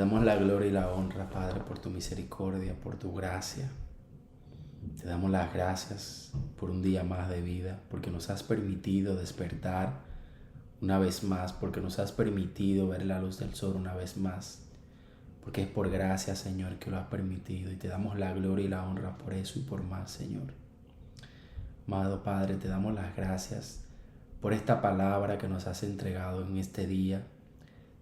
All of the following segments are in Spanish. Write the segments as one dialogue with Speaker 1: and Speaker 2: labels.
Speaker 1: damos la gloria y la honra, Padre, por tu misericordia, por tu gracia. Te damos las gracias por un día más de vida, porque nos has permitido despertar una vez más, porque nos has permitido ver la luz del sol una vez más, porque es por gracia, Señor, que lo has permitido, y te damos la gloria y la honra por eso y por más, Señor. Amado Padre, te damos las gracias por esta palabra que nos has entregado en este día.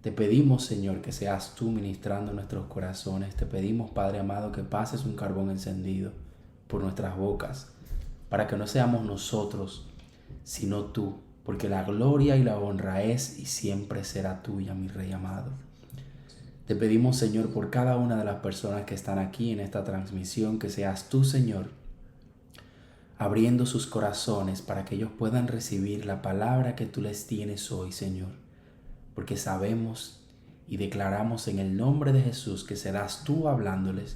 Speaker 1: Te pedimos, Señor, que seas tú ministrando nuestros corazones. Te pedimos, Padre amado, que pases un carbón encendido por nuestras bocas, para que no seamos nosotros, sino tú, porque la gloria y la honra es y siempre será tuya, mi Rey amado. Te pedimos, Señor, por cada una de las personas que están aquí en esta transmisión, que seas tú, Señor, abriendo sus corazones para que ellos puedan recibir la palabra que tú les tienes hoy, Señor. Porque sabemos y declaramos en el nombre de Jesús que serás tú hablándoles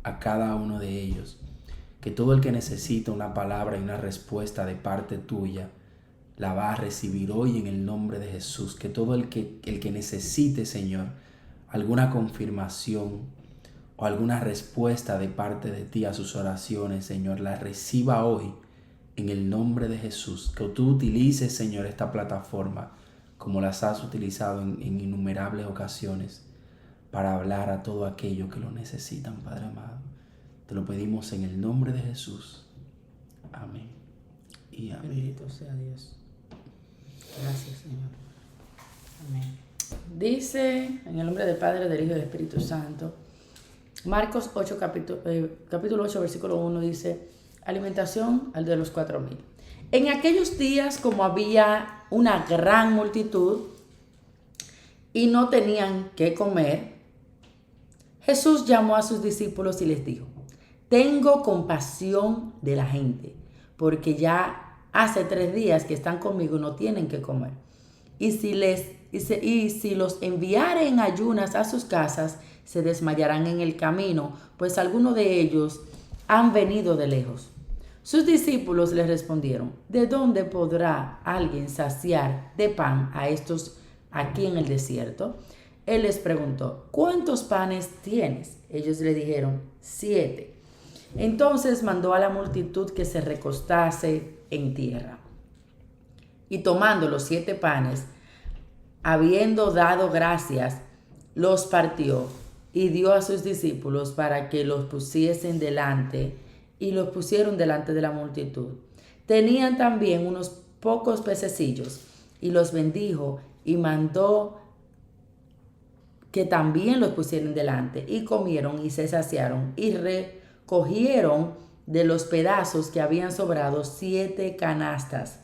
Speaker 1: a cada uno de ellos. Que todo el que necesita una palabra y una respuesta de parte tuya la va a recibir hoy en el nombre de Jesús. Que todo el que necesite, Señor, alguna confirmación o alguna respuesta de parte de ti a sus oraciones, Señor, la reciba hoy en el nombre de Jesús. Que tú utilices, Señor, esta plataforma como las has utilizado en innumerables ocasiones para hablar a todo aquello que lo necesitan, Padre amado. Te lo pedimos en el nombre de Jesús. Amén y amén.
Speaker 2: Bendito sea Dios. Gracias, Señor. Amén. Dice, en el nombre del Padre, del Hijo y del Espíritu Santo, Marcos 8, capítulo 8, versículo 1, dice, alimentación al de los 4,000. En aquellos días, como había una gran multitud y no tenían qué comer, Jesús llamó a sus discípulos y les dijo, tengo compasión de la gente, porque ya hace 3 días que están conmigo y no tienen qué comer. Y si los enviare en ayunas a sus casas, se desmayarán en el camino, pues algunos de ellos han venido de lejos. Sus discípulos les respondieron, ¿de dónde podrá alguien saciar de pan a estos aquí en el desierto? Él les preguntó, ¿cuántos panes tienes? Ellos le dijeron, 7. Entonces mandó a la multitud que se recostase en tierra. Y tomando los 7 panes, habiendo dado gracias, los partió y dio a sus discípulos para que los pusiesen delante, y los pusieron delante de la multitud. Tenían también unos pocos pececillos, y los bendijo y mandó que también los pusieron delante, y comieron y se saciaron, y recogieron de los pedazos que habían sobrado 7 canastas.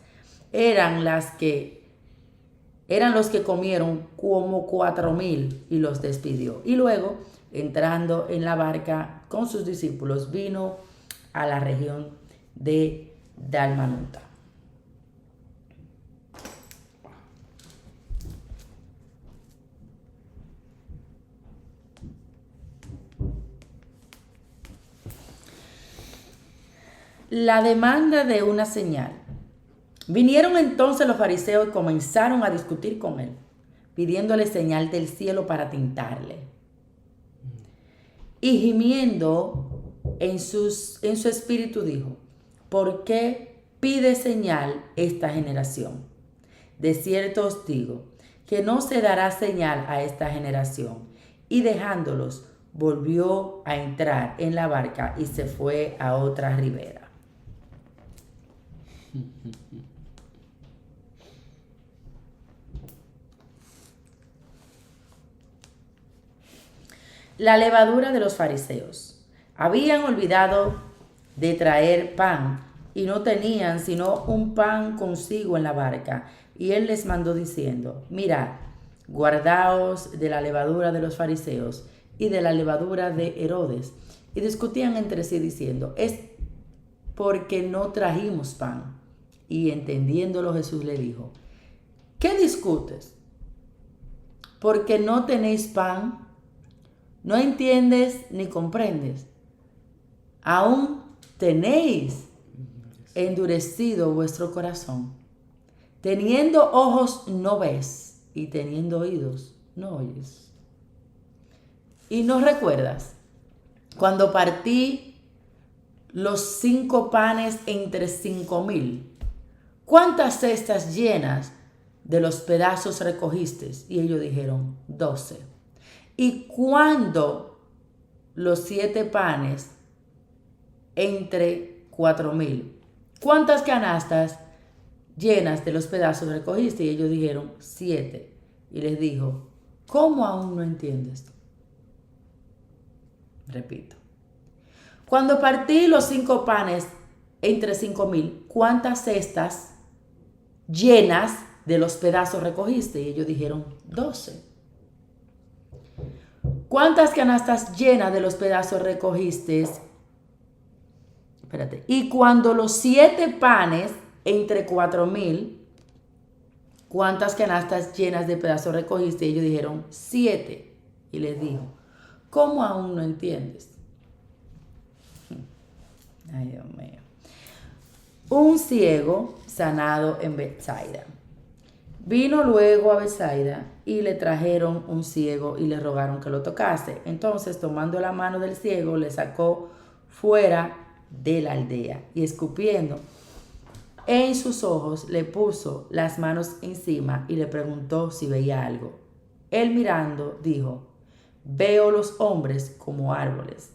Speaker 2: Eran los que comieron como 4,000, y los despidió. Y luego, entrando en la barca con sus discípulos, vino a la región de Dalmanuta. La demanda de una señal. Vinieron entonces los fariseos y comenzaron a discutir con él, pidiéndole señal del cielo para tentarle. Y gimiendo en su espíritu dijo, ¿por qué pide señal esta generación? De cierto os digo, que no se dará señal a esta generación. Y dejándolos, volvió a entrar en la barca y se fue a otra ribera. La levadura de los fariseos. Habían olvidado de traer pan y no tenían sino un pan consigo en la barca. Y él les mandó diciendo, mirad, guardaos de la levadura de los fariseos y de la levadura de Herodes. Y discutían entre sí diciendo, es porque no trajimos pan. Y entendiéndolo Jesús le dijo, ¿qué discutes? ¿Porque no tenéis pan? ¿No entiendes ni comprendes? Aún tenéis endurecido vuestro corazón. Teniendo ojos no ves y teniendo oídos no oyes. ¿Y no recuerdas cuando partí los 5 panes entre 5,000? ¿Cuántas cestas llenas de los pedazos recogiste? Y ellos dijeron, 12. ¿Y cuándo los 7 panes entre 4,000? ¿Cuántas canastas llenas de los pedazos recogiste? Y ellos dijeron, 7. Y les dijo, ¿cómo aún no entiendes? Repito. Cuando partí los 5 panes entre 5,000, ¿cuántas cestas llenas de los pedazos recogiste? Y ellos dijeron, 12. ¿Cuántas canastas llenas de los pedazos recogiste? Espérate. Y cuando los 7 panes entre 4,000, ¿cuántas canastas llenas de pedazos recogiste? Y ellos dijeron, 7. Y les dijo, ¿cómo aún no entiendes? Ay, Dios mío. Un ciego sanado en Betsaida. Vino luego a Betsaida y le trajeron un ciego y le rogaron que lo tocase. Entonces, tomando la mano del ciego, le sacó fuera de la aldea y escupiendo en sus ojos, le puso las manos encima y le preguntó si veía algo. Él mirando, dijo, veo los hombres como árboles,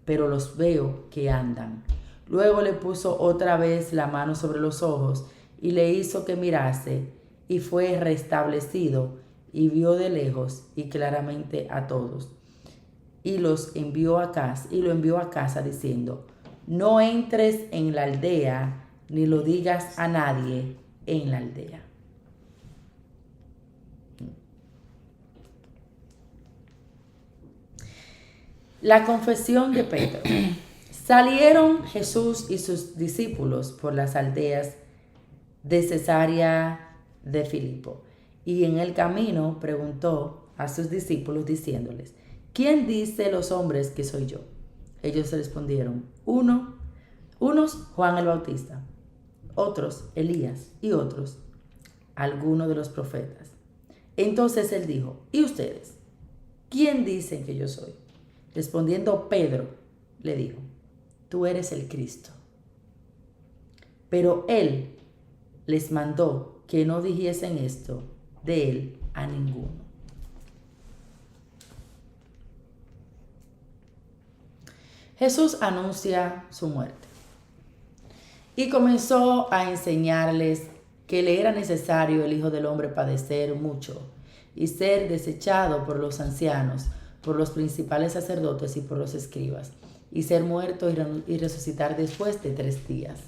Speaker 2: pero los veo que andan. Luego le puso otra vez la mano sobre los ojos y le hizo que mirase, y fue restablecido, y vio de lejos y claramente a todos. Y lo envió a casa diciendo, no entres en la aldea, ni lo digas a nadie en la aldea. La confesión de Pedro. Salieron Jesús y sus discípulos por las aldeas de Cesarea de Filipo, y en el camino preguntó a sus discípulos diciéndoles, ¿quién dice los hombres que soy yo? Ellos respondieron, unos Juan el Bautista, otros Elías y otros algunos de los profetas. Entonces él dijo, ¿y ustedes? ¿Quién dicen que yo soy? Respondiendo Pedro, le dijo, tú eres el Cristo. Pero él les mandó que no dijesen esto de él a ninguno. Jesús anuncia su muerte y comenzó a enseñarles que le era necesario el Hijo del Hombre padecer mucho y ser desechado por los ancianos, por los principales sacerdotes y por los escribas, y ser muerto y resucitar después de 3 días.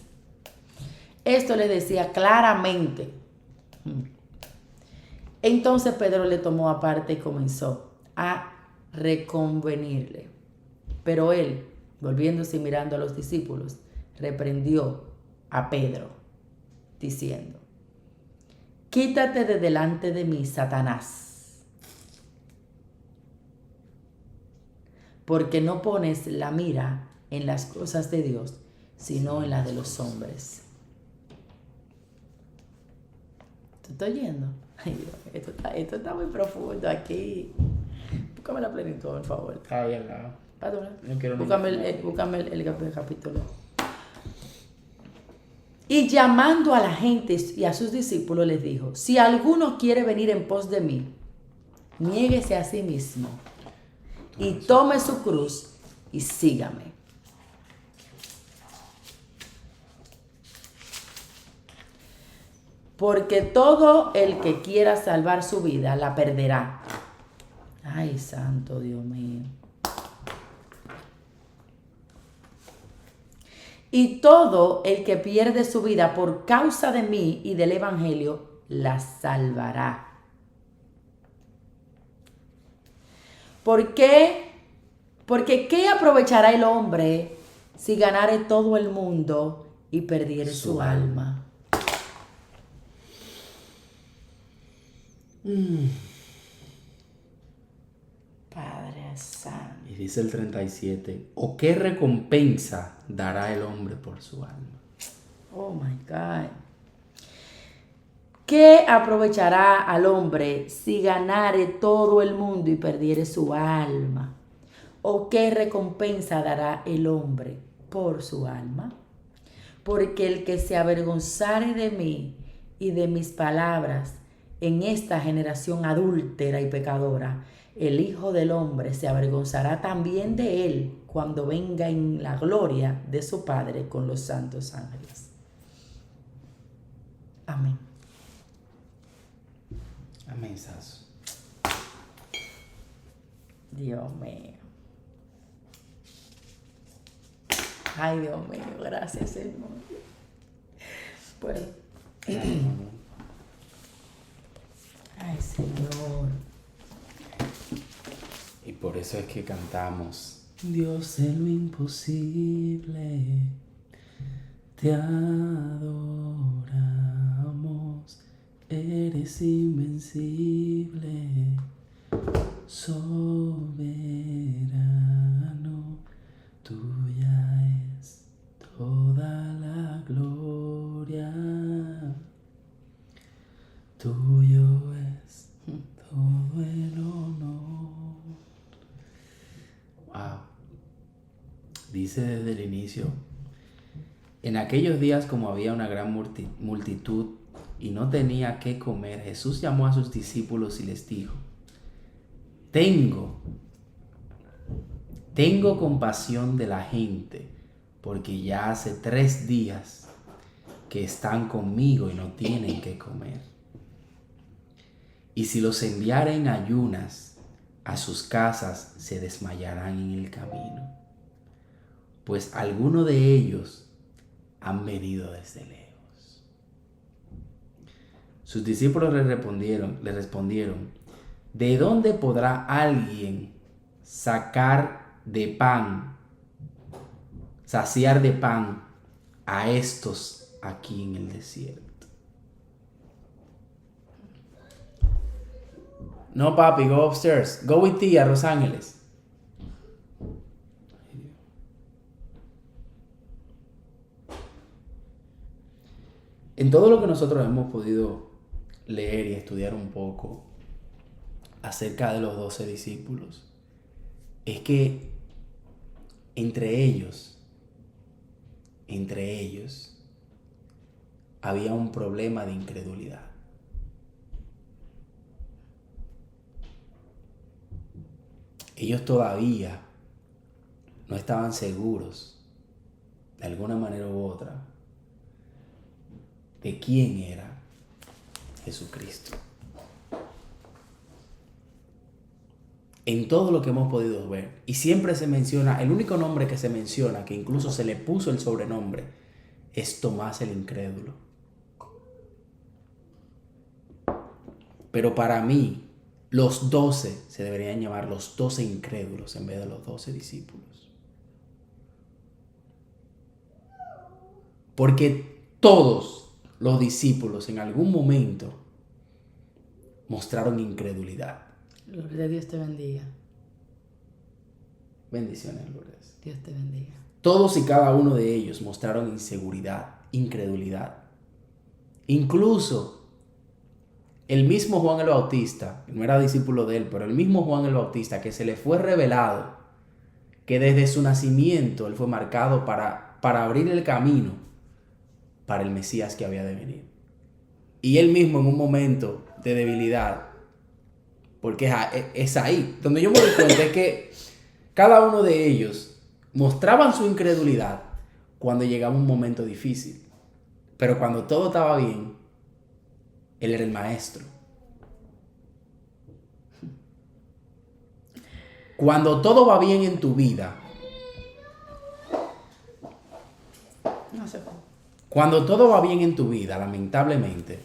Speaker 2: Esto le decía claramente. Entonces Pedro le tomó aparte y comenzó a reconvenirle. Pero él, volviéndose y mirando a los discípulos, reprendió a Pedro, diciendo, quítate de delante de mí, Satanás, porque no pones la mira en las cosas de Dios, sino en las de los hombres. ¿Te estoy oyendo? Ay, Dios, esto está muy profundo aquí. Búscame la plenitud, por favor.
Speaker 1: Está ahí al lado.
Speaker 2: Búscame el capítulo. Y llamando a la gente y a sus discípulos les dijo, si alguno quiere venir en pos de mí, niéguese a sí mismo y tome su cruz y sígame. Porque todo el que quiera salvar su vida la perderá. Ay, santo Dios mío. Y todo el que pierde su vida por causa de mí y del evangelio la salvará. ¿Por qué? Porque ¿qué aprovechará el hombre si ganare todo el mundo y perdiere su alma? Padre Santo.
Speaker 1: Y dice el 37, ¿o qué recompensa dará el hombre por su alma?
Speaker 2: Oh my God. ¿Qué aprovechará al hombre si ganare todo el mundo y perdiere su alma? ¿O qué recompensa dará el hombre por su alma? Porque el que se avergonzare de mí y de mis palabras en esta generación adúltera y pecadora, el Hijo del Hombre se avergonzará también de él cuando venga en la gloria de su Padre con los santos ángeles. Amén.
Speaker 1: Amén, Sasso.
Speaker 2: Dios mío. Ay, Dios mío, gracias, Señor. Bueno. Ay, Señor.
Speaker 1: Y por eso es que cantamos: Dios en lo imposible, te adoramos, eres invencible, soberano, tuya es toda la gloria, tuyo es todo el honor. Wow. Dice desde el inicio: en aquellos días, como había una gran multitud y no tenía qué comer, Jesús llamó a sus discípulos y les dijo: Tengo compasión de la gente, porque ya hace 3 días que están conmigo y no tienen qué comer. Y si los enviara en ayunas a sus casas, se desmayarán en el camino, pues algunos de ellos han venido desde lejos. Sus discípulos le respondieron: ¿de dónde podrá alguien saciar de pan a estos aquí en el desierto? No, papi, go upstairs. Go with Tia, Los Ángeles. En todo lo que nosotros hemos podido leer y estudiar un poco acerca de los 12 discípulos, es que entre ellos había un problema de incredulidad. Ellos todavía no estaban seguros, de alguna manera u otra, de quién era Jesucristo. En todo lo que hemos podido ver, y siempre se menciona, el único nombre que se menciona, que incluso se le puso el sobrenombre, es Tomás el incrédulo. Pero para mí, los 12 se deberían llamar los 12 incrédulos en vez de los 12 discípulos. Porque todos los discípulos en algún momento mostraron incredulidad.
Speaker 2: Lourdes, Dios te bendiga.
Speaker 1: Bendiciones, Lourdes.
Speaker 2: Dios te bendiga.
Speaker 1: Todos y cada uno de ellos mostraron inseguridad, incredulidad. Incluso el mismo Juan el Bautista, no era discípulo de él, pero el mismo Juan el Bautista, que se le fue revelado que desde su nacimiento él fue marcado para abrir el camino para el Mesías que había de venir. Y él mismo, en un momento de debilidad, porque es ahí donde yo me doy cuenta, es que cada uno de ellos mostraban su incredulidad cuando llegaba un momento difícil, pero cuando todo estaba bien, él era el maestro. Cuando todo va bien en tu vida, cuando todo va bien en tu vida, lamentablemente,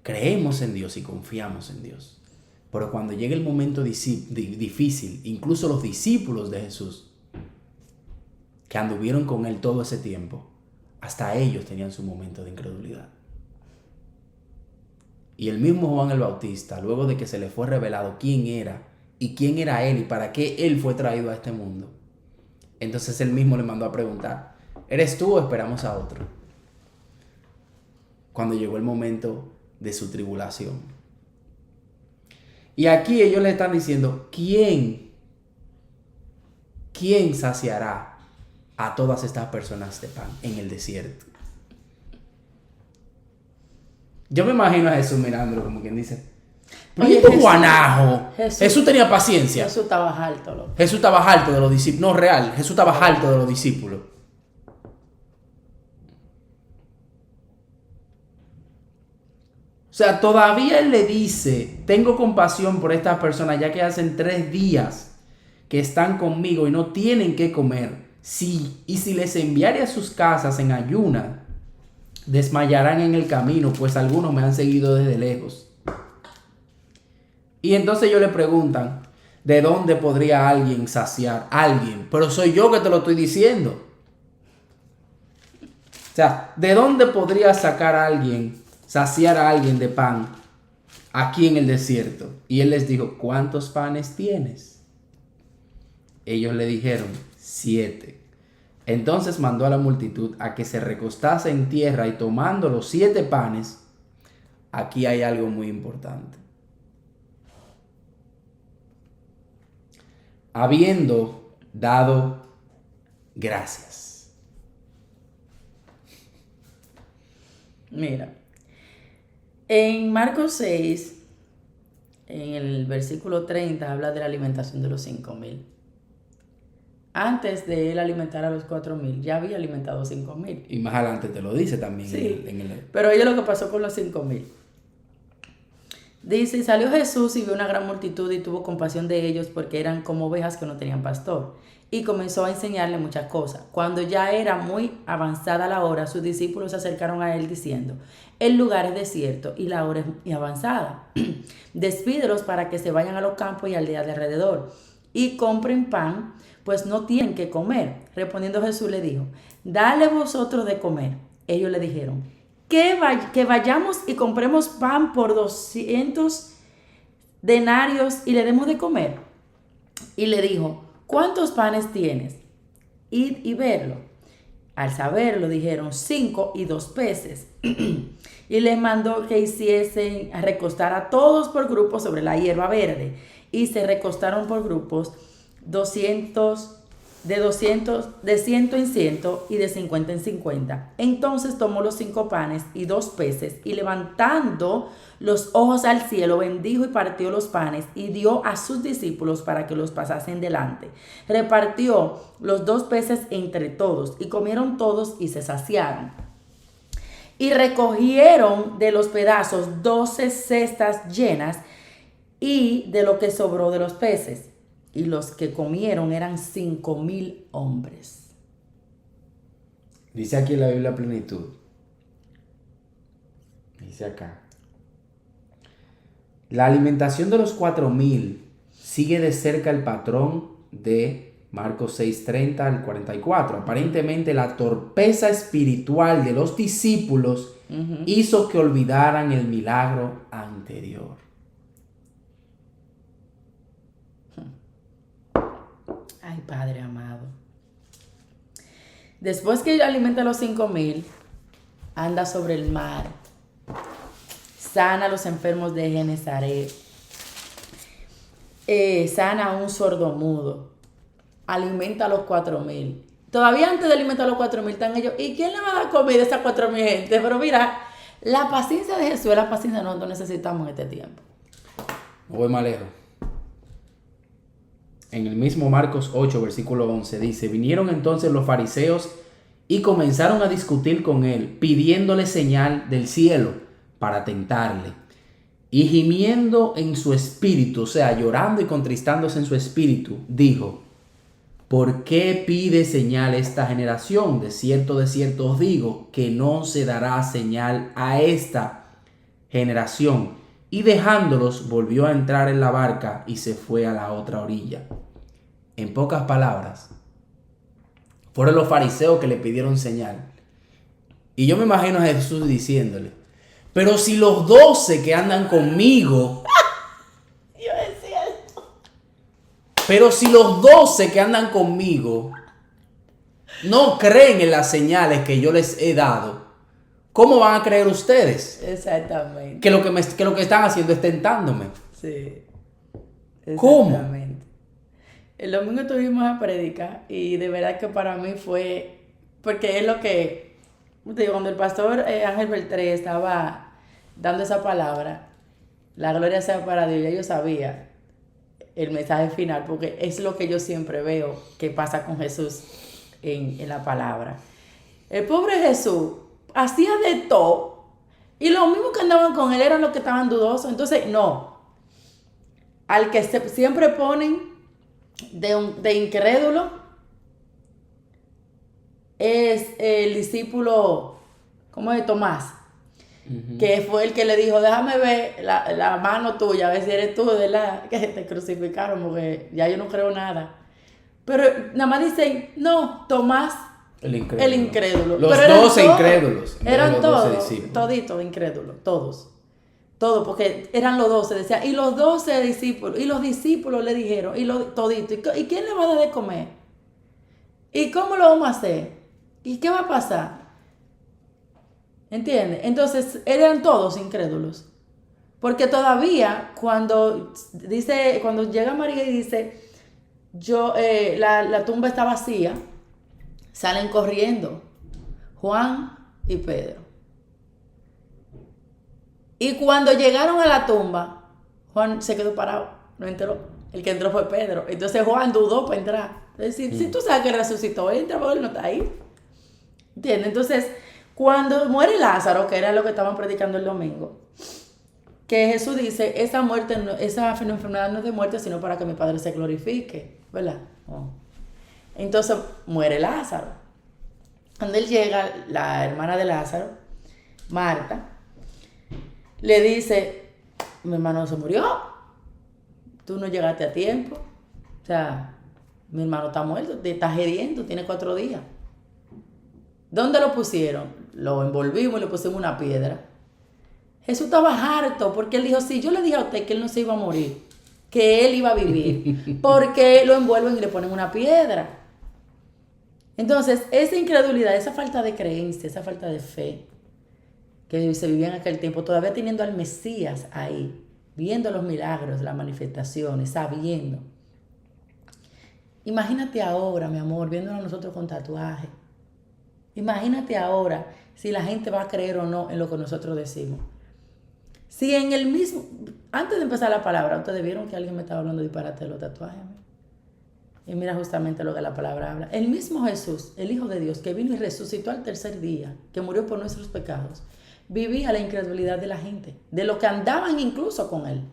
Speaker 1: creemos en Dios y confiamos en Dios. Pero cuando llega el momento difícil, incluso los discípulos de Jesús, que anduvieron con él todo ese tiempo, hasta ellos tenían su momento de incredulidad. Y el mismo Juan el Bautista, luego de que se le fue revelado quién era y quién era él y para qué él fue traído a este mundo, entonces él mismo le mandó a preguntar: ¿eres tú o esperamos a otro? Cuando llegó el momento de su tribulación. Y aquí ellos le están diciendo: ¿quién ¿quién saciará a todas estas personas de pan en el desierto? Yo me imagino a Jesús mirándolo como quien dice,
Speaker 2: Oye,
Speaker 1: Jesús, guanajo. Jesús tenía paciencia.
Speaker 2: Jesús estaba alto, loco.
Speaker 1: Jesús estaba harto de los discípulos. No, real. Jesús estaba harto de los discípulos. O sea, todavía él le dice, tengo compasión por estas personas ya que hacen 3 días que están conmigo y no tienen que comer. Y si les enviare a sus casas en ayunas, desmayarán en el camino, pues algunos me han seguido desde lejos. Y entonces ellos le preguntan, ¿de dónde podría alguien saciar a alguien? Pero soy yo que te lo estoy diciendo. O sea, ¿de dónde podría sacar a alguien, saciar a alguien de pan aquí en el desierto? Y él les dijo, ¿cuántos panes tienes? Ellos le dijeron, 7. Entonces mandó a la multitud a que se recostase en tierra y tomando los 7 panes, aquí hay algo muy importante. Habiendo dado gracias.
Speaker 2: Mira, en Marcos 6, en el versículo 30, habla de la alimentación de los 5,000. Antes de él alimentar a los 4,000, ya había alimentado 5,000.
Speaker 1: Y más adelante te lo dice también.
Speaker 2: Sí, pero oye lo que pasó con los 5,000. Dice, y salió Jesús y vio una gran multitud y tuvo compasión de ellos porque eran como ovejas que no tenían pastor. Y comenzó a enseñarle muchas cosas. Cuando ya era muy avanzada la hora, sus discípulos se acercaron a él diciendo, el lugar es desierto y la hora es muy avanzada. Despídelos para que se vayan a los campos y aldeas de alrededor y compren pan, pues no tienen que comer. Respondiendo Jesús le dijo, dale vosotros de comer. Ellos le dijeron, que vayamos y compremos pan por 200 denarios y le demos de comer. Y le dijo, ¿cuántos panes tienes? Id y verlo. Al saberlo dijeron 5 y 2 peces. Y les mandó que hiciesen a recostar a todos por grupos sobre la hierba verde. Y se recostaron por grupos 200, de 100 en 100 y de 50 en 50. Entonces tomó los 5 panes y 2 peces y levantando los ojos al cielo, bendijo y partió los panes y dio a sus discípulos para que los pasasen delante. Repartió los 2 peces entre todos y comieron todos y se saciaron. Y recogieron de los pedazos 12 cestas llenas y de lo que sobró de los peces. Y los que comieron eran 5,000 hombres.
Speaker 1: Dice aquí en la Biblia Plenitud. Dice acá. La alimentación de los 4,000 sigue de cerca el patrón de Marcos 6:30 al 44. Aparentemente la torpeza espiritual de los discípulos hizo que olvidaran el milagro anterior.
Speaker 2: Ay, Padre amado. Después que alimenta a los 5,000, anda sobre el mar, sana a los enfermos de Genezaret, sana a un sordomudo, alimenta a los 4,000. Todavía antes de alimentar a los 4,000 están ellos, ¿y quién le va a dar comida a esas 4,000 gente? Pero mira, la paciencia de Jesús es la paciencia que nosotros necesitamos en este tiempo.
Speaker 1: No voy más lejos. En el mismo Marcos 8, versículo 11, dice, vinieron entonces los fariseos y comenzaron a discutir con él, pidiéndole señal del cielo para tentarle. Y gimiendo en su espíritu, o sea, llorando y contristándose en su espíritu, dijo, ¿por qué pide señal esta generación? De cierto os digo, que no se dará señal a esta generación. Y dejándolos, volvió a entrar en la barca y se fue a la otra orilla. En pocas palabras, fueron los fariseos que le pidieron señal. Y yo me imagino a Jesús diciéndole, pero si los 12 que andan conmigo...
Speaker 2: Yo decía esto.
Speaker 1: Pero si los 12 que andan conmigo no creen en las señales que yo les he dado, ¿cómo van a creer ustedes?
Speaker 2: Exactamente.
Speaker 1: Que lo que están haciendo es tentándome.
Speaker 2: Sí.
Speaker 1: ¿Cómo?
Speaker 2: Exactamente. el domingo tuvimos a predicar y de verdad que para mí fue, porque es lo que, digo, cuando el pastor Ángel Beltré estaba dando esa palabra, la gloria sea para Dios, ya yo sabía el mensaje final, porque es lo que yo siempre veo que pasa con Jesús en la palabra. El pobre Jesús hacía de todo y los mismos que andaban con él eran los que estaban dudosos. Entonces, no, al que siempre ponen de incrédulo es el discípulo, ¿cómo es? Tomás. Que fue el que le dijo, déjame ver la mano tuya, a ver si eres tú, ¿verdad? Que te crucificaron, porque ya yo no creo nada. Pero nada más dicen, no, Tomás, el incrédulo.
Speaker 1: Los
Speaker 2: pero
Speaker 1: 12 incrédulos.
Speaker 2: Eran todos,
Speaker 1: discípulos.
Speaker 2: toditos incrédulos, todos. Todos, porque eran los 12, decía, y los 12 discípulos, y los discípulos le dijeron, y los toditos, ¿y quién le va a dar de comer? ¿Y cómo lo vamos a hacer? ¿Y qué va a pasar? ¿Entiendes? Entonces eran todos incrédulos. Porque todavía cuando llega María y dice, la tumba está vacía, salen corriendo Juan y Pedro. Y cuando llegaron a la tumba, Juan se quedó parado, no entró. El que entró fue Pedro. Entonces Juan dudó para entrar. Es decir, si tú sabes que resucitó, entra porque él no está ahí. ¿Entiendes? Entonces, cuando muere Lázaro, que era lo que estaban predicando el domingo, que Jesús dice, esa enfermedad no es de muerte, sino para que mi Padre se glorifique, ¿verdad? Oh. Entonces muere Lázaro. Cuando él llega, la hermana de Lázaro, Marta, le dice, mi hermano se murió, tú no llegaste a tiempo, o sea, mi hermano está muerto, te está hediendo, tiene 4 días. ¿Dónde lo pusieron? Lo envolvimos y le pusimos una piedra. Jesús estaba harto porque él dijo, sí, yo le dije a usted que él no se iba a morir, que él iba a vivir, porque lo envuelven y le ponen una piedra. Entonces, esa incredulidad, esa falta de creencia, esa falta de fe que se vivía en aquel tiempo, todavía teniendo al Mesías ahí, viendo los milagros, las manifestaciones, sabiendo. Imagínate ahora, mi amor, viéndonos a nosotros con tatuajes. Imagínate ahora si la gente va a creer o no en lo que nosotros decimos. Si en el mismo, antes de empezar la palabra, ustedes vieron que alguien me estaba hablando disparate de los tatuajes. Y mira justamente lo que la palabra habla. El mismo Jesús, el Hijo de Dios, que vino y resucitó al tercer día, que murió por nuestros pecados, vivía la incredulidad de la gente, de los que andaban incluso con él.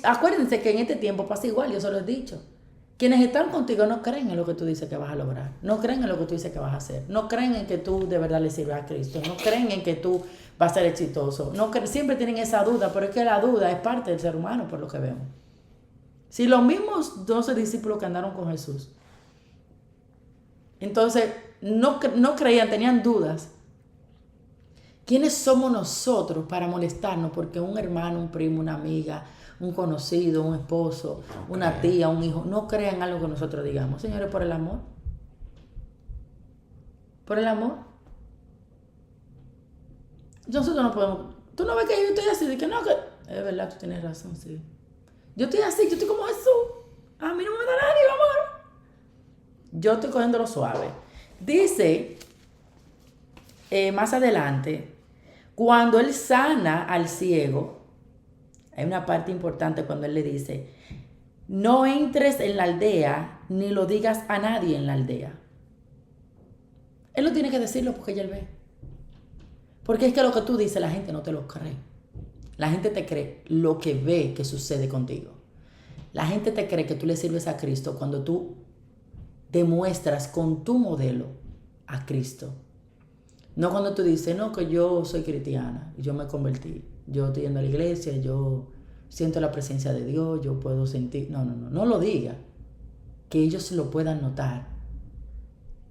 Speaker 2: Acuérdense que en este tiempo pasa igual, yo se lo he dicho. Quienes están contigo no creen en lo que tú dices que vas a lograr, no creen en lo que tú dices que vas a hacer, no creen en que tú de verdad le sirves a Cristo, no creen en que tú vas a ser exitoso, siempre tienen esa duda, pero es que la duda es parte del ser humano por lo que vemos. Si los mismos 12 discípulos que andaron con Jesús, entonces no creían, tenían dudas, ¿quiénes somos nosotros para molestarnos porque un hermano, un primo, una amiga, un conocido, un esposo, una tía, un hijo, no crean algo que nosotros digamos? Señores, por el amor. Por el amor. Nosotros no podemos. Tú no ves que yo estoy así, de que no, que es verdad, tú tienes razón, sí. Yo estoy así, yo estoy como Jesús. A mí no me da nadie, amor. Yo estoy cogiéndolo suave. Dice, más adelante, cuando él sana al ciego, hay una parte importante cuando él le dice, no entres en la aldea ni lo digas a nadie en la aldea. Él no tiene que decirlo porque ya él ve. Porque es que lo que tú dices la gente no te lo cree. La gente te cree lo que ve que sucede contigo. La gente te cree que tú le sirves a Cristo cuando tú demuestras con tu modelo a Cristo. No cuando tú dices, no, que yo soy cristiana, yo me convertí, yo estoy yendo a la iglesia, yo siento la presencia de Dios, yo puedo sentir. No lo diga. Que ellos lo puedan notar.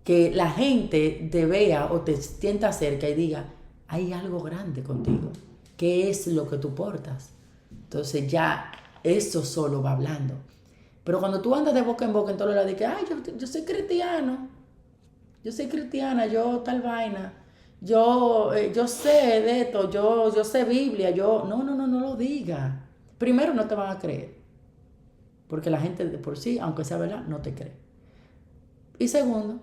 Speaker 2: Que la gente te vea o te sienta cerca y diga, hay algo grande contigo. ¿Qué es lo que tú portas? Entonces ya eso solo va hablando. Pero cuando tú andas de boca en boca en todos lados, dices, ay, yo soy cristiano, yo soy cristiana, yo tal vaina, yo sé de esto, yo sé Biblia, no lo diga. Primero no te van a creer. porque la gente de por sí, aunque sea verdad, no te cree. Y segundo,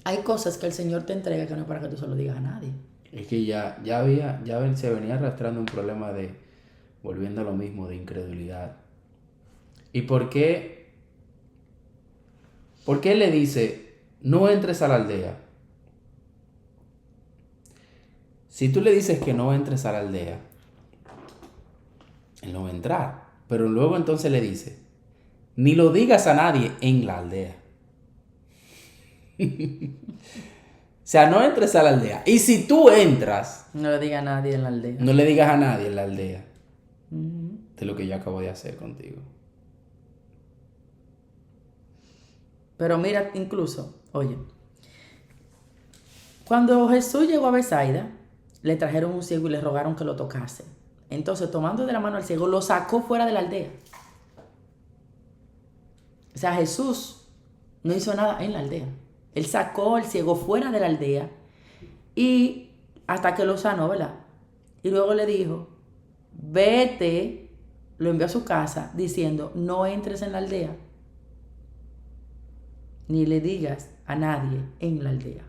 Speaker 2: hay cosas que el Señor te entrega que no es para que tú se lo digas a nadie.
Speaker 1: Es que se venía arrastrando un problema de, volviendo a lo mismo, de incredulidad. ¿Y por qué? ¿Por qué le dice, no entres a la aldea? Si tú le dices que no entres a la aldea, él no va a entrar. Pero luego entonces le dice, ni lo digas a nadie en la aldea. O sea, no entres a la aldea. Y si tú entras,
Speaker 2: No le digas a nadie en la aldea.
Speaker 1: no le digas a nadie en la aldea
Speaker 2: Uh-huh.
Speaker 1: de lo que yo acabo de hacer contigo.
Speaker 2: Pero mira, incluso, oye, cuando Jesús llegó a Betsaida, le trajeron un ciego y le rogaron que lo tocase. Entonces, tomando de la mano al ciego, lo sacó fuera de la aldea. O sea, Jesús no hizo nada en la aldea. Él sacó al ciego fuera de la aldea y hasta que lo sanó, ¿verdad? Y luego le dijo, vete, lo envió a su casa diciendo, no entres en la aldea, ni le digas a nadie en la aldea.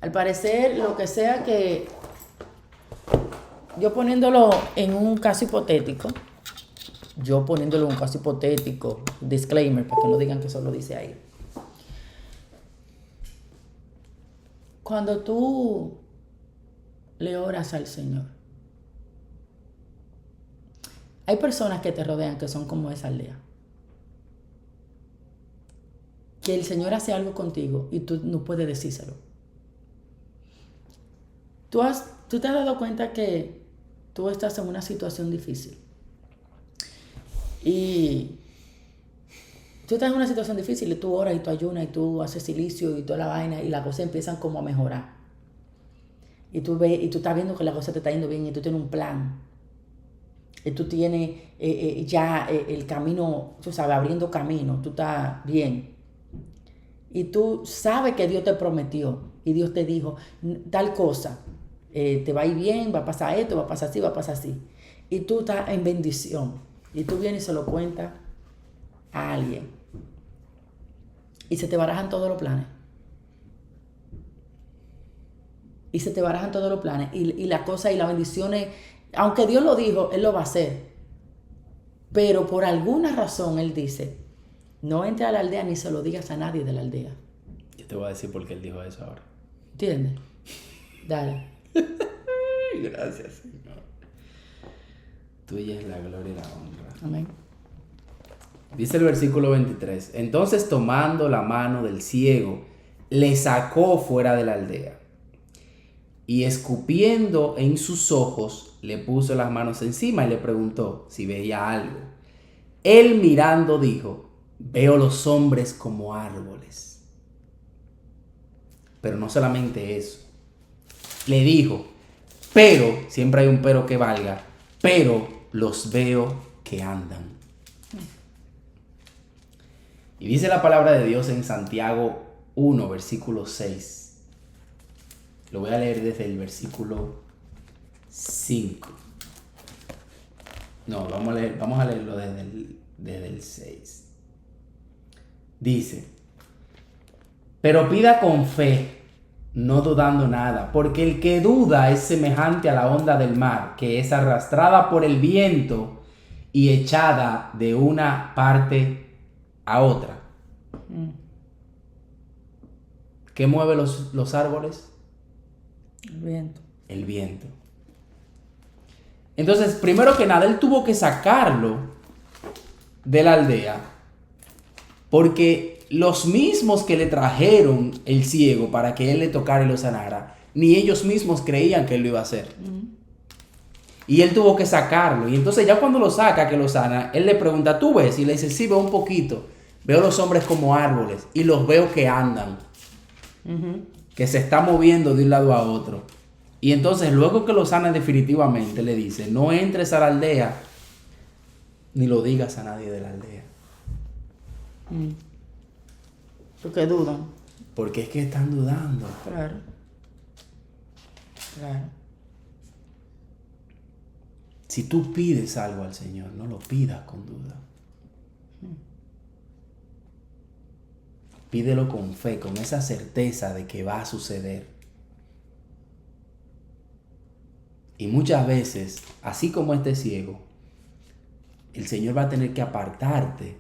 Speaker 2: Al parecer, lo que sea que, yo poniéndolo en un caso hipotético, disclaimer, para que no digan que solo dice ahí. Cuando tú le oras al Señor, hay personas que te rodean que son como esa aldea. Que el Señor hace algo contigo y tú no puedes decírselo. Tú te has dado cuenta que tú estás en una situación difícil. Y tú estás en una situación difícil y tú oras y tú ayunas y tú haces silicio y toda la vaina y las cosas empiezan como a mejorar. Y tú estás viendo que la cosa te está yendo bien y tú tienes un plan. Y tú tienes ya el camino, tú sabes, abriendo camino, tú estás bien. Y tú sabes que Dios te prometió y Dios te dijo tal cosa, te va a ir bien, va a pasar esto, va a pasar así, va a pasar así. Y tú estás en bendición. Y tú vienes y se lo cuentas a alguien. Y se te barajan todos los planes. Y se te barajan todos los planes. Y las cosas y las bendiciones, aunque Dios lo dijo, Él lo va a hacer. Pero por alguna razón Él dice, no entres a la aldea ni se lo digas a nadie de la aldea.
Speaker 1: Yo te voy a decir por qué Él dijo eso ahora.
Speaker 2: ¿Entiendes? Dale.
Speaker 1: Gracias, Señor. Tuya es la gloria y la honra.
Speaker 2: Amén.
Speaker 1: Dice el versículo 23. Entonces, tomando la mano del ciego, le sacó fuera de la aldea. Y escupiendo en sus ojos, le puso las manos encima y le preguntó si veía algo. Él mirando dijo, veo los hombres como árboles. Pero no solamente eso. Le dijo, pero, siempre hay un pero que valga, pero los veo que andan. Y dice la palabra de Dios en Santiago 1, versículo 6. Lo voy a leer desde el versículo 5. No, vamos a leerlo desde el 6. Dice, pero pida con fe, no dudando nada, porque el que duda es semejante a la onda del mar, que es arrastrada por el viento y echada de una parte a otra. ¿Qué mueve los árboles?
Speaker 2: El viento.
Speaker 1: El viento. Entonces, primero que nada, él tuvo que sacarlo de la aldea, porque los mismos que le trajeron el ciego para que él le tocara y lo sanara, ni ellos mismos creían que él lo iba a hacer. Y él tuvo que sacarlo. Y entonces ya cuando lo saca, que lo sana, él le pregunta, ¿tú ves? Y le dice, sí, veo un poquito. Veo los hombres como árboles y los veo que andan. Que se está moviendo de un lado a otro. Y entonces luego que lo sana definitivamente, le dice, no entres a la aldea, ni lo digas a nadie de la aldea.
Speaker 2: Porque dudan.
Speaker 1: Porque es que están dudando.
Speaker 2: Claro. Claro.
Speaker 1: Si tú pides algo al Señor, no lo pidas con duda. Pídelo con fe, con esa certeza de que va a suceder. Y muchas veces, así como este ciego, el Señor va a tener que apartarte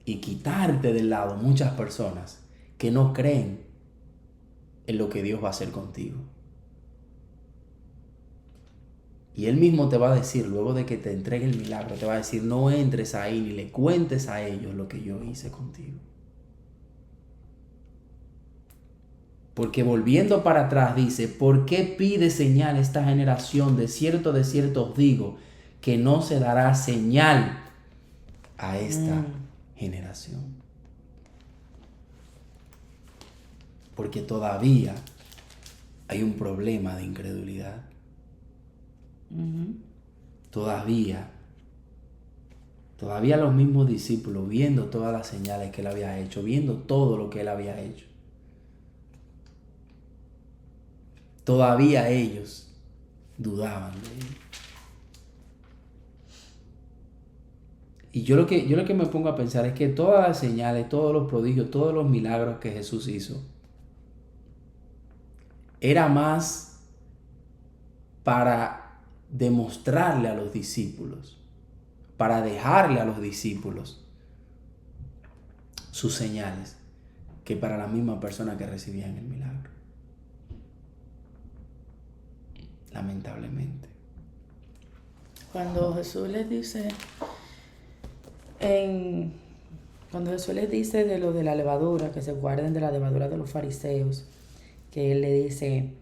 Speaker 1: y quitarte del lado muchas personas que no creen en lo que Dios va a hacer contigo. Y Él mismo te va a decir, luego de que te entregue el milagro, te va a decir, no entres ahí ni le cuentes a ellos lo que yo hice contigo. Porque volviendo para atrás dice, ¿por qué pide señal esta generación? De cierto os digo, que no se dará señal a esta generación. Porque todavía hay un problema de incredulidad. Todavía los mismos discípulos, viendo todas las señales que Él había hecho, viendo todo lo que Él había hecho, todavía ellos dudaban de Él. Y yo lo que me pongo a pensar es que todas las señales, todos los prodigios, todos los milagros que Jesús hizo, era más para demostrarle a los discípulos, para dejarle a los discípulos sus señales, que para la misma persona que recibían el milagro. Lamentablemente.
Speaker 2: Cuando Jesús les dice de lo de la levadura, que se guarden de la levadura de los fariseos, que Él le dice,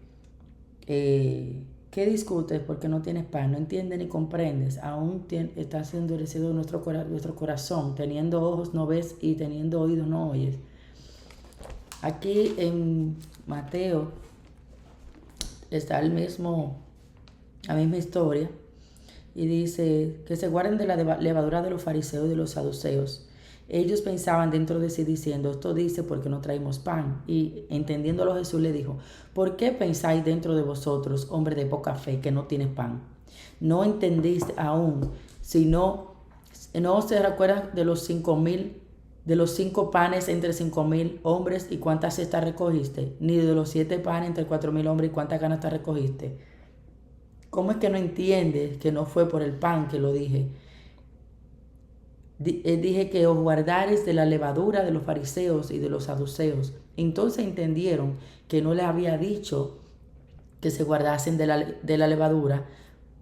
Speaker 2: ¿qué discutes? Porque no tienes pan, no entiendes ni comprendes, aún está siendo endurecido nuestro corazón, teniendo ojos no ves y teniendo oídos no oyes. Aquí en Mateo está la misma historia, y dice que se guarden de la levadura de los fariseos y de los saduceos. Ellos pensaban dentro de sí diciendo, esto dice porque no traemos pan. Y entendiéndolo Jesús le dijo, ¿por qué pensáis dentro de vosotros, hombre de poca fe, que no tienes pan? ¿No entendéis aún? Si no se recuerdan de los 5,000, de los 5 panes entre 5,000 hombres y cuántas cestas recogiste, ni de los 7 panes entre 4,000 hombres y cuántas canastas recogiste. ¿Cómo es que no entiendes que no fue por el pan que lo dije? Dije que os guardares de la levadura de los fariseos y de los saduceos. Entonces entendieron que no le había dicho que se guardasen de la levadura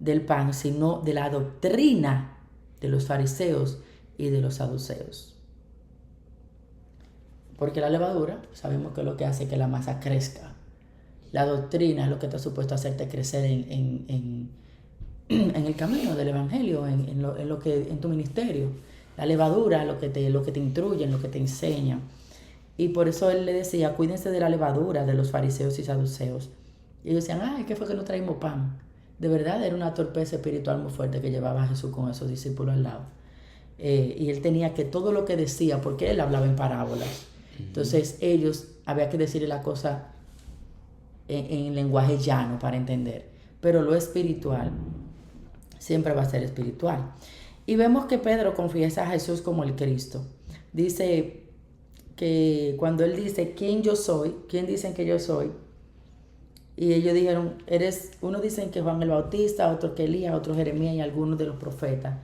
Speaker 2: del pan, sino de la doctrina de los fariseos y de los saduceos. Porque la levadura, sabemos que es lo que hace que la masa crezca. La doctrina es lo que está supuesto a hacerte crecer en el camino del evangelio, en tu ministerio. La levadura es lo que te instruye, lo que te enseña. Y por eso Él le decía, cuídense de la levadura de los fariseos y saduceos. Y ellos decían, ay, ¿qué fue que no traímos pan? De verdad era una torpeza espiritual muy fuerte que llevaba a Jesús con esos discípulos al lado. Y Él tenía que todo lo que decía, porque Él hablaba en parábolas. Entonces ellos, había que decirle la cosa en lenguaje llano para entender. Pero lo espiritual siempre va a ser espiritual. Y vemos que Pedro confiesa a Jesús como el Cristo. Dice que cuando él dice, ¿quién yo soy? ¿Quién dicen que yo soy? Y ellos dijeron, unos dicen que Juan el Bautista, otros que Elías, otros Jeremías y algunos de los profetas.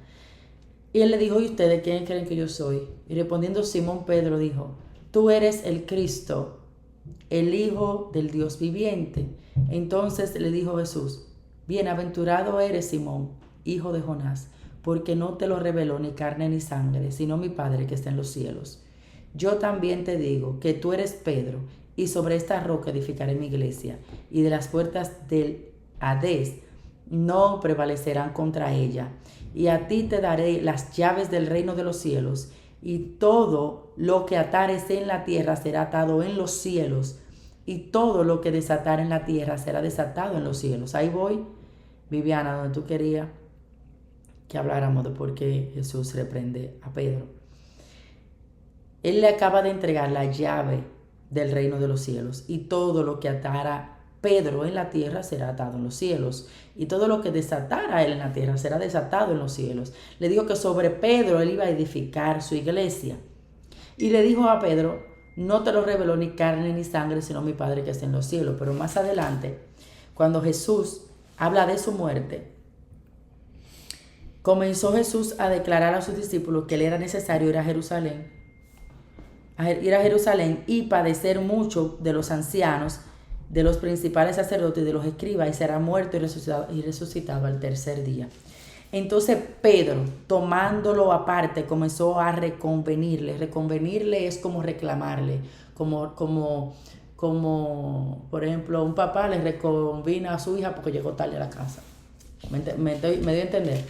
Speaker 2: Y él le dijo, ¿y ustedes quién creen que yo soy? Y respondiendo Simón Pedro dijo, tú eres el Cristo, el Hijo del Dios viviente. Entonces le dijo Jesús, bienaventurado eres Simón, hijo de Jonás, porque no te lo reveló ni carne ni sangre, sino mi Padre que está en los cielos. Yo también te digo que tú eres Pedro, y sobre esta roca edificaré mi iglesia, y de las puertas del Hades no prevalecerán contra ella. Y a ti te daré las llaves del reino de los cielos, y todo lo que atares en la tierra será atado en los cielos, y todo lo que desatar en la tierra será desatado en los cielos. Ahí voy, Viviana, donde tú querías que habláramos de por qué Jesús reprende a Pedro. Él le acaba de entregar la llave del reino de los cielos, y todo lo que atara Pedro en la tierra será atado en los cielos, y todo lo que desatara él en la tierra será desatado en los cielos. Le dijo que sobre Pedro él iba a edificar su iglesia. Y le dijo a Pedro, no te lo reveló ni carne ni sangre, sino mi Padre que está en los cielos. Pero más adelante, cuando Jesús habla de su muerte, comenzó Jesús a declarar a sus discípulos que le era necesario ir a Jerusalén y padecer mucho de los ancianos, de los principales sacerdotes y de los escribas, y será muerto y resucitado al tercer día. Entonces Pedro, tomándolo aparte, comenzó a reconvenirle. Reconvenirle es como reclamarle, como por ejemplo un papá le reconvina a su hija porque llegó tarde a la casa. ¿Me dio a entender?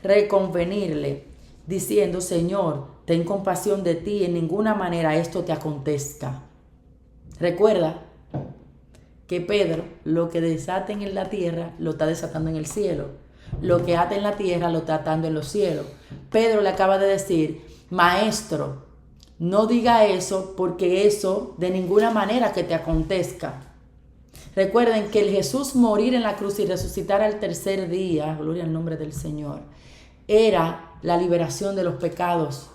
Speaker 2: Reconvenirle, diciendo, Señor, ten compasión de ti, en ninguna manera esto te acontezca. Recuerda que Pedro, lo que desaten en la tierra, lo está desatando en el cielo. Lo que ata en la tierra, lo está atando en los cielos. Pedro le acaba de decir, maestro, no diga eso, porque eso de ninguna manera que te acontezca. Recuerden que el Jesús morir en la cruz y resucitar al tercer día, gloria al nombre del Señor, era la liberación de los pecados,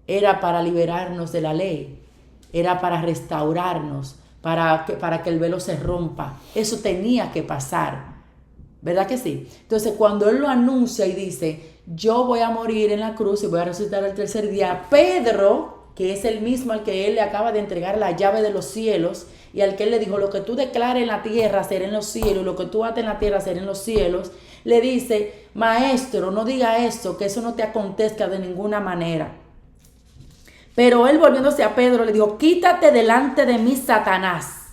Speaker 2: era para liberarnos de la ley, era para restaurarnos, para que el velo se rompa. Eso tenía que pasar, ¿verdad que sí? Entonces cuando él lo anuncia y dice, yo voy a morir en la cruz y voy a resucitar al tercer día, Pedro, que es el mismo al que él le acaba de entregar la llave de los cielos y al que él le dijo, lo que tú declares en la tierra será en los cielos, y lo que tú ates en la tierra será en los cielos, le dice, maestro, no diga eso, que eso no te acontezca de ninguna manera. Pero él, volviéndose a Pedro, le dijo, quítate delante de mí, Satanás.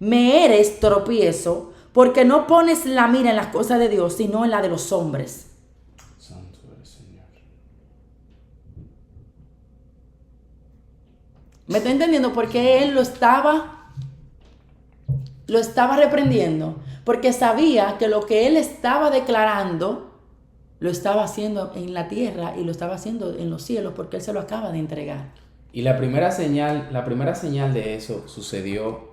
Speaker 2: Me eres tropiezo, porque no pones la mira en las cosas de Dios, sino en la de los hombres.
Speaker 1: Santo eres, Señor.
Speaker 2: ¿Me está entendiendo? Porque él lo estaba reprendiendo. Porque sabía que lo que él estaba declarando lo estaba haciendo en la tierra y lo estaba haciendo en los cielos, porque él se lo acaba de entregar.
Speaker 1: Y la primera señal de eso sucedió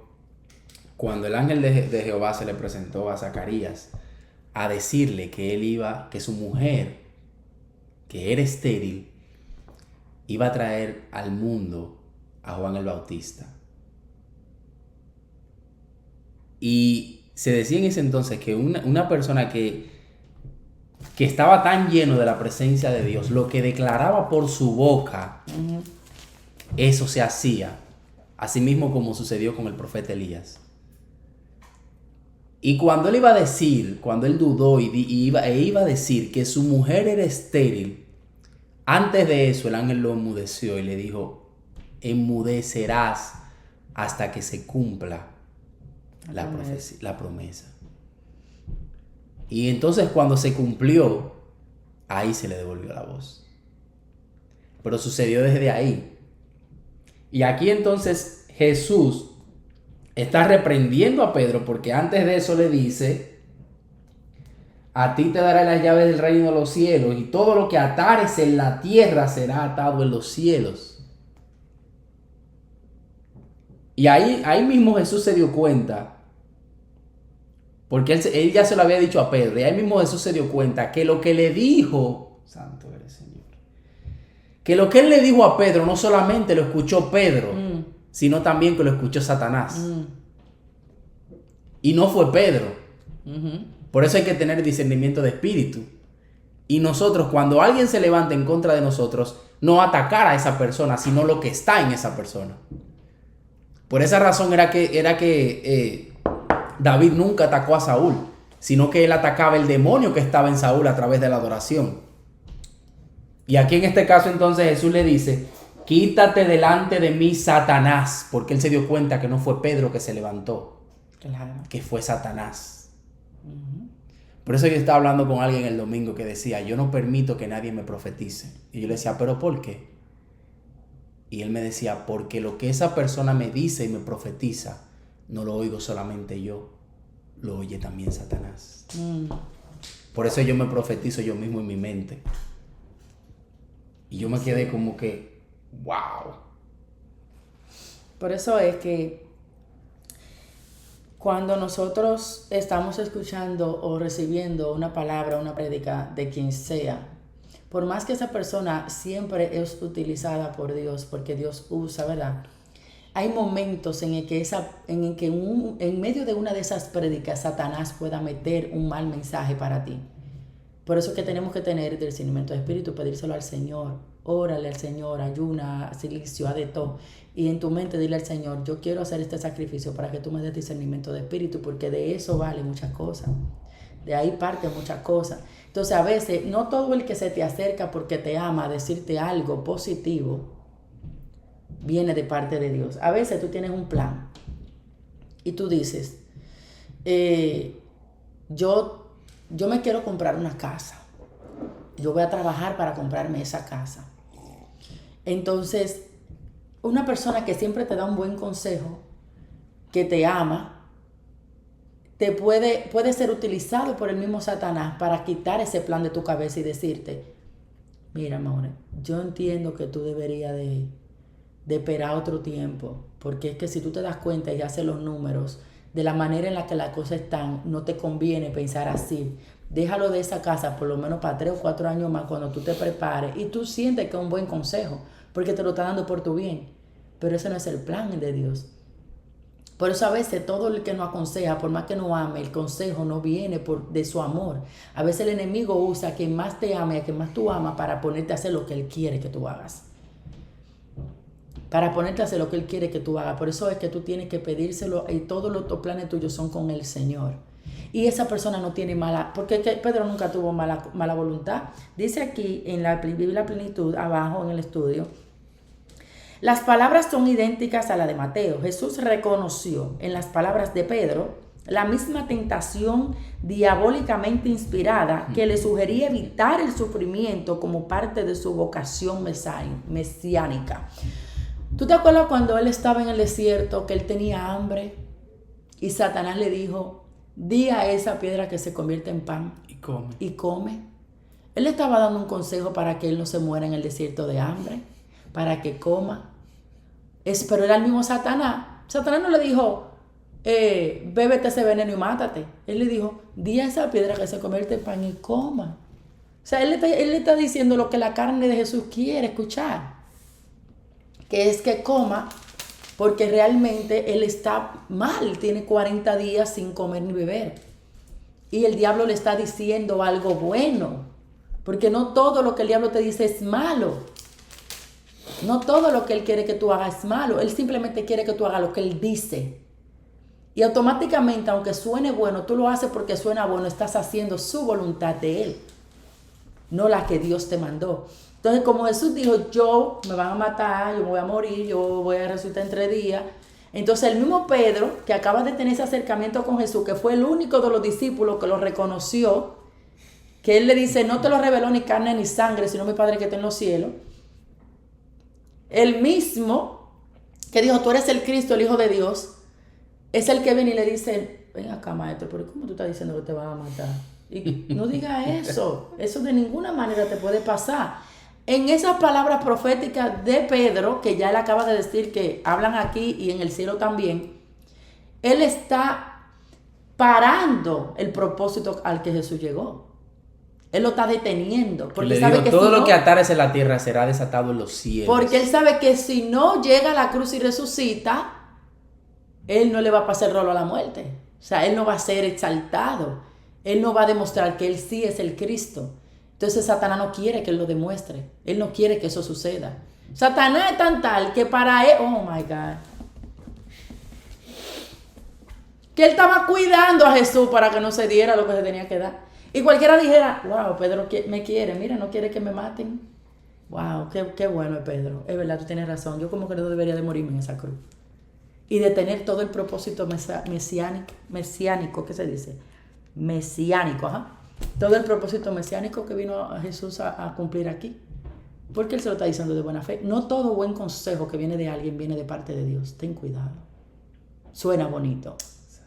Speaker 1: cuando el ángel de Jehová se le presentó a Zacarías a decirle que su mujer, que era estéril, iba a traer al mundo a Juan el Bautista. Y se decía en ese entonces que una persona que estaba tan lleno de la presencia de Dios, lo que declaraba por su boca, eso se hacía, así mismo como sucedió con el profeta Elías. Y cuando él dudó iba a decir que su mujer era estéril, antes de eso el ángel lo enmudeció y le dijo, enmudecerás hasta que se cumpla la promesa. Y entonces cuando se cumplió, ahí se le devolvió la voz. Pero sucedió desde ahí. Y aquí entonces Jesús está reprendiendo a Pedro, porque antes de eso le dice, a ti te daré las llaves del reino de los cielos, y todo lo que atares en la tierra será atado en los cielos. Y ahí mismo Jesús se dio cuenta, porque él ya se lo había dicho a Pedro, y ahí mismo Jesús se dio cuenta que lo que le dijo, santo eres, Señor, que lo que él le dijo a Pedro no solamente lo escuchó Pedro, sino también que lo escuchó Satanás. Y no fue Pedro. Por eso hay que tener discernimiento de espíritu. Y nosotros, cuando alguien se levanta en contra de nosotros, no atacar a esa persona, sino lo que está en esa persona. Por esa razón era que David nunca atacó a Saúl, sino que él atacaba el demonio que estaba en Saúl a través de la adoración. Y aquí en este caso entonces Jesús le dice, quítate delante de mí, Satanás, porque él se dio cuenta que no fue Pedro que se levantó,
Speaker 2: Claro.
Speaker 1: que fue Satanás. Por eso yo estaba hablando con alguien el domingo que decía, yo no permito que nadie me profetice. Y yo le decía, ¿pero por qué? Y él me decía, porque lo que esa persona me dice y me profetiza, no lo oigo solamente yo, lo oye también Satanás. Por eso yo me profetizo yo mismo en mi mente. Y yo me quedé como que, wow.
Speaker 2: Por eso es que Cuando nosotros estamos escuchando o recibiendo una palabra, una prédica de quien sea, por más que esa persona siempre es utilizada por Dios, porque Dios usa, ¿verdad? Hay momentos en el que, en medio de una de esas prédicas Satanás pueda meter un mal mensaje para ti. Por eso es que tenemos que tener discernimiento de espíritu, pedírselo al Señor. Órale al Señor, ayuna, silicio, haz de todo. Y en tu mente dile al Señor, yo quiero hacer este sacrificio para que tú me des discernimiento de espíritu, porque de eso vale muchas cosas. De ahí parte muchas cosas. Entonces a veces no todo el que se te acerca porque te ama a decirte algo positivo viene de parte de Dios. A veces tú tienes un plan y tú dices, yo me quiero comprar una casa. Yo voy a trabajar para comprarme esa casa. Entonces, una persona que siempre te da un buen consejo, que te ama, puede ser utilizado por el mismo Satanás para quitar ese plan de tu cabeza y decirte, mira, amor, yo entiendo que tú deberías de esperar otro tiempo, porque es que si tú te das cuenta y haces los números de la manera en la que las cosas están, no te conviene pensar así. Déjalo de esa casa por lo menos para 3 o 4 años más cuando tú te prepares y tú sientes que es un buen consejo, porque te lo está dando por tu bien. Pero ese no es el plan de Dios. Por eso a veces todo el que nos aconseja, por más que nos ame, el consejo no viene de su amor. A veces el enemigo usa a quien más te ame, a quien más tú amas, para ponerte a hacer lo que él quiere que tú hagas. Para ponerte a hacer lo que él quiere que tú hagas. Por eso es que tú tienes que pedírselo y todos los planes tuyos son con el Señor. Y esa persona no tiene porque Pedro nunca tuvo mala voluntad. Dice aquí en la Biblia Plenitud, abajo en el estudio, las palabras son idénticas a la de Mateo. Jesús reconoció en las palabras de Pedro la misma tentación diabólicamente inspirada que le sugería evitar el sufrimiento como parte de su vocación mesiánica. ¿Tú te acuerdas cuando él estaba en el desierto, que él tenía hambre y Satanás le dijo, di a esa piedra que se convierte en pan y come? Él le estaba dando un consejo para que él no se muera en el desierto de hambre, para que coma. Pero era el mismo Satanás. Satanás no le dijo, bébete ese veneno y mátate. Él le dijo, di a esa piedra que se convierte en pan y coma. O sea, él le está diciendo lo que la carne de Jesús quiere escuchar, que es que coma, porque realmente él está mal, tiene 40 días sin comer ni beber. Y el diablo le está diciendo algo bueno, porque no todo lo que el diablo te dice es malo. No todo lo que él quiere que tú hagas es malo. Él simplemente quiere que tú hagas lo que él dice. Y automáticamente, aunque suene bueno, tú lo haces porque suena bueno, estás haciendo su voluntad de él, no la que Dios te mandó. Entonces, como Jesús dijo, yo me van a matar, yo me voy a morir, yo voy a resucitar en 3 días. Entonces, el mismo Pedro, que acaba de tener ese acercamiento con Jesús, que fue el único de los discípulos que lo reconoció, que él le dice, no te lo reveló ni carne ni sangre, sino mi Padre que está en los cielos. El mismo que dijo, tú eres el Cristo, el Hijo de Dios, es el que viene y le dice, ven acá, maestro, pero ¿cómo tú estás diciendo que te van a matar? Y no digas eso de ninguna manera te puede pasar. En esas palabras proféticas de Pedro, que ya él acaba de decir que hablan aquí y en el cielo también, él está parando el propósito al que Jesús llegó. Él lo está deteniendo. Porque
Speaker 1: le
Speaker 2: sabe
Speaker 1: dijo,
Speaker 2: que
Speaker 1: todo
Speaker 2: si
Speaker 1: lo
Speaker 2: no,
Speaker 1: que atares en la tierra será desatado en los cielos.
Speaker 2: porque él sabe que si no llega a la cruz y resucita, él no le va a pasar el rolo a la muerte. O sea, él no va a ser exaltado. Él no va a demostrar que él sí es el Cristo. Entonces Satanás no quiere que él lo demuestre. Él no quiere que eso suceda. Satanás es tan tal que para él, oh my God, que él estaba cuidando a Jesús para que no se diera lo que se tenía que dar. Y cualquiera dijera, wow, Pedro me quiere, mira, no quiere que me maten. Wow, qué bueno es Pedro. Es verdad, tú tienes razón. Yo como que no debería de morirme en esa cruz. Y de tener todo el propósito mesiánico, ¿qué se dice? Mesiánico, ajá. Todo el propósito mesiánico que vino a Jesús a cumplir aquí. Porque él se lo está diciendo de buena fe. No todo buen consejo que viene de alguien viene de parte de Dios. Ten cuidado. Suena bonito.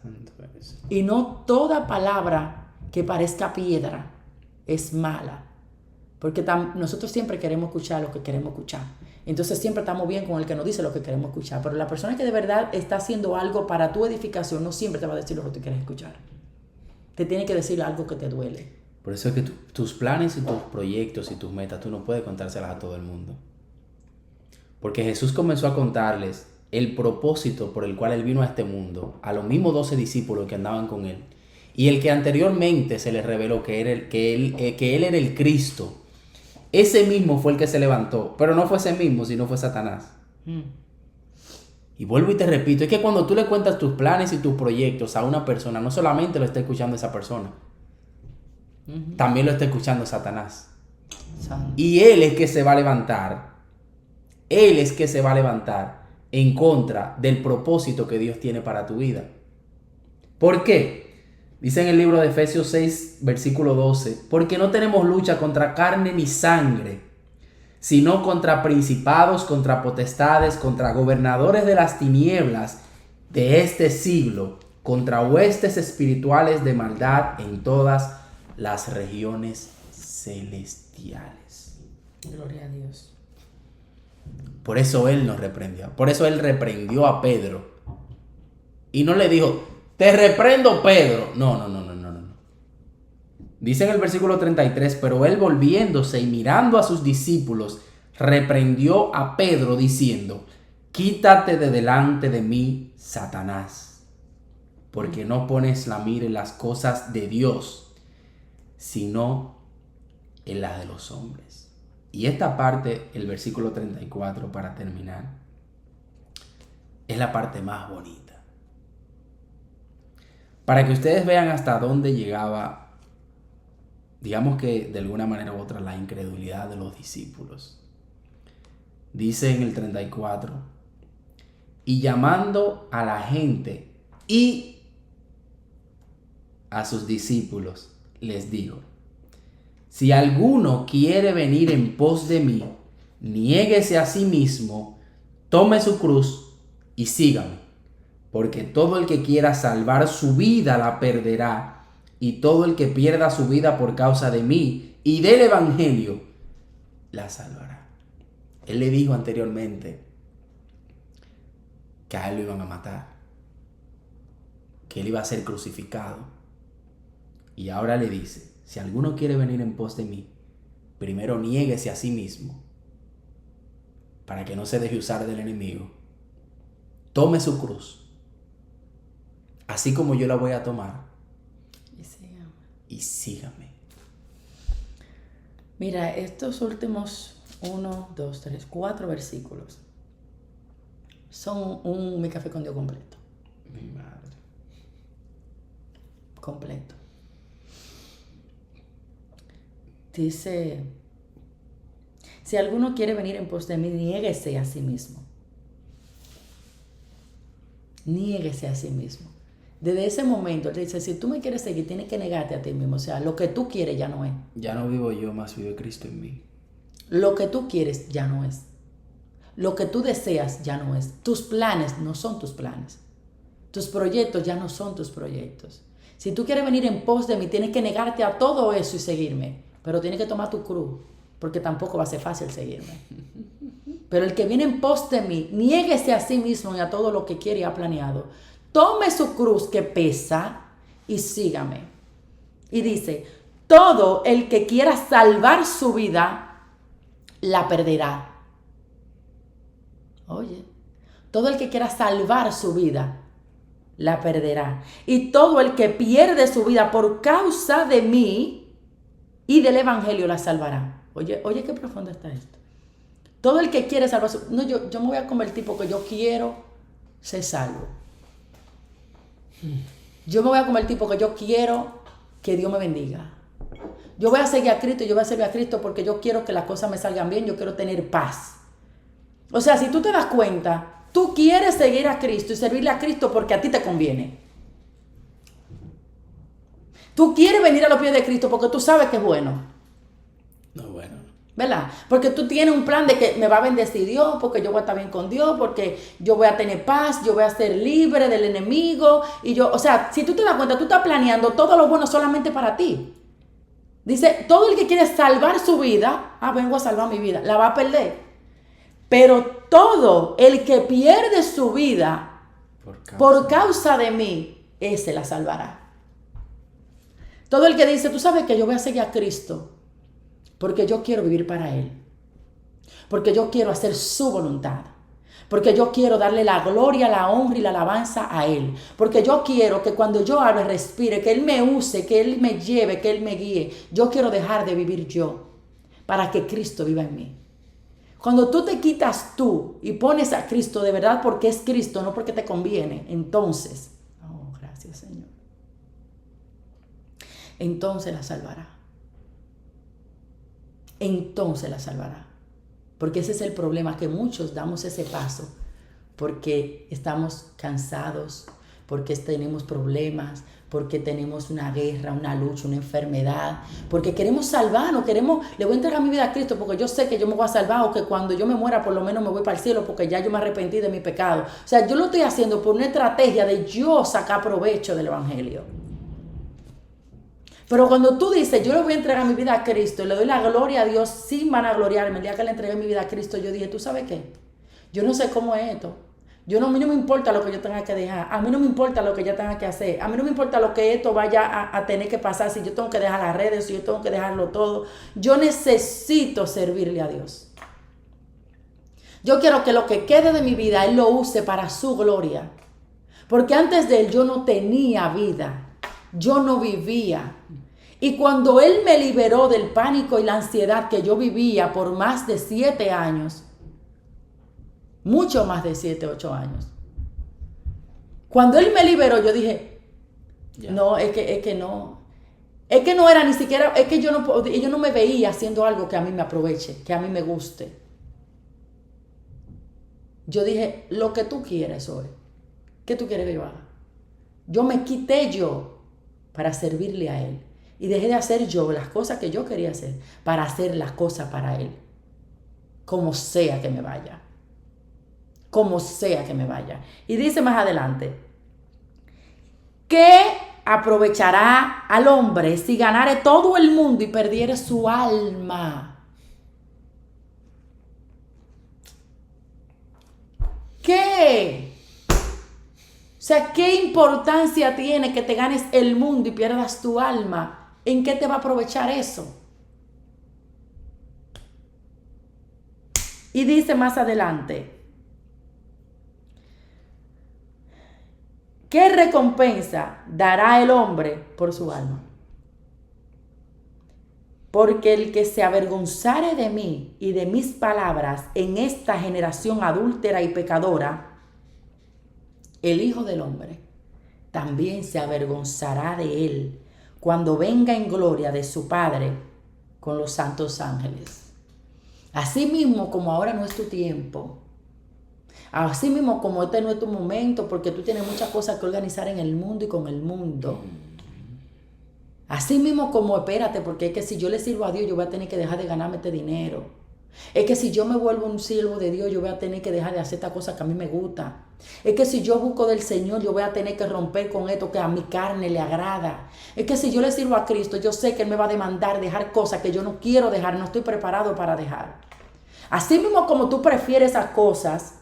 Speaker 1: Santo es.
Speaker 2: Y no toda palabra que parezca piedra es mala. Porque nosotros siempre queremos escuchar lo que queremos escuchar. Entonces siempre estamos bien con el que nos dice lo que queremos escuchar. Pero la persona que de verdad está haciendo algo para tu edificación no siempre te va a decir lo que tú quieres escuchar. Te tiene que decir algo que te duele.
Speaker 1: Por eso es que tus planes y tus proyectos y tus metas, tú no puedes contárselas a todo el mundo. Porque Jesús comenzó a contarles el propósito por el cual Él vino a este mundo, a los mismos 12 discípulos que andaban con Él. Y el que anteriormente se les reveló que Él era el Cristo, ese mismo fue el que se levantó. Pero no fue ese mismo, sino fue Satanás. Y vuelvo y te repito, es que cuando tú le cuentas tus planes y tus proyectos a una persona, no solamente lo está escuchando esa persona, también lo está escuchando Satanás. Y él es que se va a levantar. Él es que se va a levantar en contra del propósito que Dios tiene para tu vida. ¿Por qué? Dice en el libro de Efesios 6, versículo 12, porque no tenemos lucha contra carne ni sangre, sino contra principados, contra potestades, contra gobernadores de las tinieblas de este siglo, contra huestes espirituales de maldad en todas las regiones celestiales.
Speaker 2: Gloria a Dios.
Speaker 1: Por eso Él nos reprendió. Por eso Él reprendió a Pedro. Y no le dijo, te reprendo, Pedro. No. Dice en el versículo 33, pero Él volviéndose y mirando a sus discípulos, reprendió a Pedro diciendo, quítate de delante de mí, Satanás, porque no pones la mira en las cosas de Dios, sino en las de los hombres. Y esta parte, el versículo 34, para terminar, es la parte más bonita. Para que ustedes vean hasta dónde llegaba, digamos que de alguna manera u otra, la incredulidad de los discípulos. Dice en el 34, y llamando a la gente y a sus discípulos, les dijo, si alguno quiere venir en pos de mí, niéguese a sí mismo, tome su cruz y sígame. Porque todo el que quiera salvar su vida la perderá, y todo el que pierda su vida por causa de mí y del evangelio la salvará. Él le dijo anteriormente que a él lo iban a matar, que él iba a ser crucificado. Y ahora le dice, si alguno quiere venir en pos de mí, primero niéguese a sí mismo, para que no se deje usar del enemigo. Tome su cruz, así como yo la voy a tomar, y sígame.
Speaker 2: Mira, estos últimos 4 versículos son un Mi Café con Dios completo.
Speaker 1: Mi madre.
Speaker 2: Completo. Dice, si alguno quiere venir en pos de mí, niéguese a sí mismo. Niéguese a sí mismo. Desde ese momento, él dice, si tú me quieres seguir, tienes que negarte a ti mismo. O sea, lo que tú quieres ya no es.
Speaker 1: Ya no vivo yo, más vive Cristo en mí.
Speaker 2: Lo que tú quieres ya no es. Lo que tú deseas ya no es. Tus planes no son tus planes. Tus proyectos ya no son tus proyectos. Si tú quieres venir en pos de mí, tienes que negarte a todo eso y seguirme. Pero tienes que tomar tu cruz, porque tampoco va a ser fácil seguirme. Pero el que viene en pos de mí, niéguese a sí mismo y a todo lo que quiere y ha planeado. Tome su cruz que pesa y sígame. Y dice, todo el que quiera salvar su vida, la perderá. Oye, todo el que quiera salvar su vida, la perderá. Y todo el que pierde su vida por causa de mí y del evangelio, la salvará. Oye, qué profundo está esto. Todo el que quiere salvar su... No, yo me voy a convertir porque yo quiero ser salvo. Yo me voy a convertir porque yo quiero que Dios me bendiga. Yo voy a seguir a Cristo y yo voy a servir a Cristo porque yo quiero que las cosas me salgan bien. Yo quiero tener paz. O sea, si tú te das cuenta, tú quieres seguir a Cristo y servirle a Cristo porque a ti te conviene. Tú quieres venir a los pies de Cristo porque tú sabes que es bueno.
Speaker 1: No, bueno.
Speaker 2: ¿Verdad? Porque tú tienes un plan de que me va a bendecir Dios, porque yo voy a estar bien con Dios, porque yo voy a tener paz, yo voy a ser libre del enemigo. Y yo, o sea, si tú te das cuenta, tú estás planeando todo lo bueno solamente para ti. Dice, todo el que quiere salvar su vida, vengo a salvar mi vida, la va a perder. Pero todo el que pierde su vida por causa de mí, ese la salvará. Todo el que dice, tú sabes que yo voy a seguir a Cristo porque yo quiero vivir para Él. Porque yo quiero hacer su voluntad. Porque yo quiero darle la gloria, la honra y la alabanza a Él. Porque yo quiero que cuando yo hable, respire, que Él me use, que Él me lleve, que Él me guíe. Yo quiero dejar de vivir yo para que Cristo viva en mí. Cuando tú te quitas tú y pones a Cristo de verdad porque es Cristo, no porque te conviene, entonces, gracias Señor, entonces la salvará. Entonces la salvará. Porque ese es el problema, que muchos damos ese paso porque estamos cansados, porque tenemos problemas, porque tenemos una guerra, una lucha, una enfermedad, porque queremos salvarnos, le voy a entregar mi vida a Cristo porque yo sé que yo me voy a salvar, o que cuando yo me muera por lo menos me voy para el cielo porque ya yo me arrepentí de mi pecado. O sea, yo lo estoy haciendo por una estrategia de yo sacar provecho del evangelio. Pero cuando tú dices, yo le voy a entregar mi vida a Cristo, le doy la gloria a Dios sin vanagloriarme, el día que le entregué mi vida a Cristo, yo dije, ¿tú sabes qué? Yo no sé cómo es esto. A mí no me importa lo que yo tenga que dejar. A mí no me importa lo que yo tenga que hacer. A mí no me importa lo que esto vaya a tener que pasar. Si yo tengo que dejar las redes, si yo tengo que dejarlo todo. Yo necesito servirle a Dios. Yo quiero que lo que quede de mi vida, Él lo use para su gloria. Porque antes de Él yo no tenía vida. Yo no vivía. Y cuando Él me liberó del pánico y la ansiedad que yo vivía por más de 7 años, mucho más de 7, 8 años. Cuando Él me liberó, yo dije, no, es que no. Es que no era ni siquiera, es que yo no me veía haciendo algo que a mí me aproveche, que a mí me guste. Yo dije, lo que tú quieres hoy, ¿qué tú quieres que yo haga? Yo me quité yo para servirle a Él. Y dejé de hacer yo las cosas que yo quería hacer para hacer las cosas para Él. Como sea que me vaya. Como sea que me vaya. Y dice más adelante, ¿qué aprovechará al hombre si ganare todo el mundo y perdiere su alma? ¿Qué? O sea, ¿qué importancia tiene que te ganes el mundo y pierdas tu alma? ¿En qué te va a aprovechar eso? Y dice más adelante, ¿qué recompensa dará el hombre por su alma? Porque el que se avergonzare de mí y de mis palabras en esta generación adúltera y pecadora, el Hijo del Hombre también se avergonzará de él cuando venga en gloria de su Padre con los santos ángeles. Así mismo como ahora no es tu tiempo, así mismo como este no es tu momento, porque tú tienes muchas cosas que organizar en el mundo y con el mundo. Así mismo como espérate, porque es que si yo le sirvo a Dios, yo voy a tener que dejar de ganarme este dinero. Es que si yo me vuelvo un siervo de Dios, yo voy a tener que dejar de hacer esta cosa que a mí me gusta. Es que si yo busco del Señor, yo voy a tener que romper con esto que a mi carne le agrada. Es que si yo le sirvo a Cristo, yo sé que Él me va a demandar dejar cosas que yo no quiero dejar, no estoy preparado para dejar. Así mismo como tú prefieres esas cosas,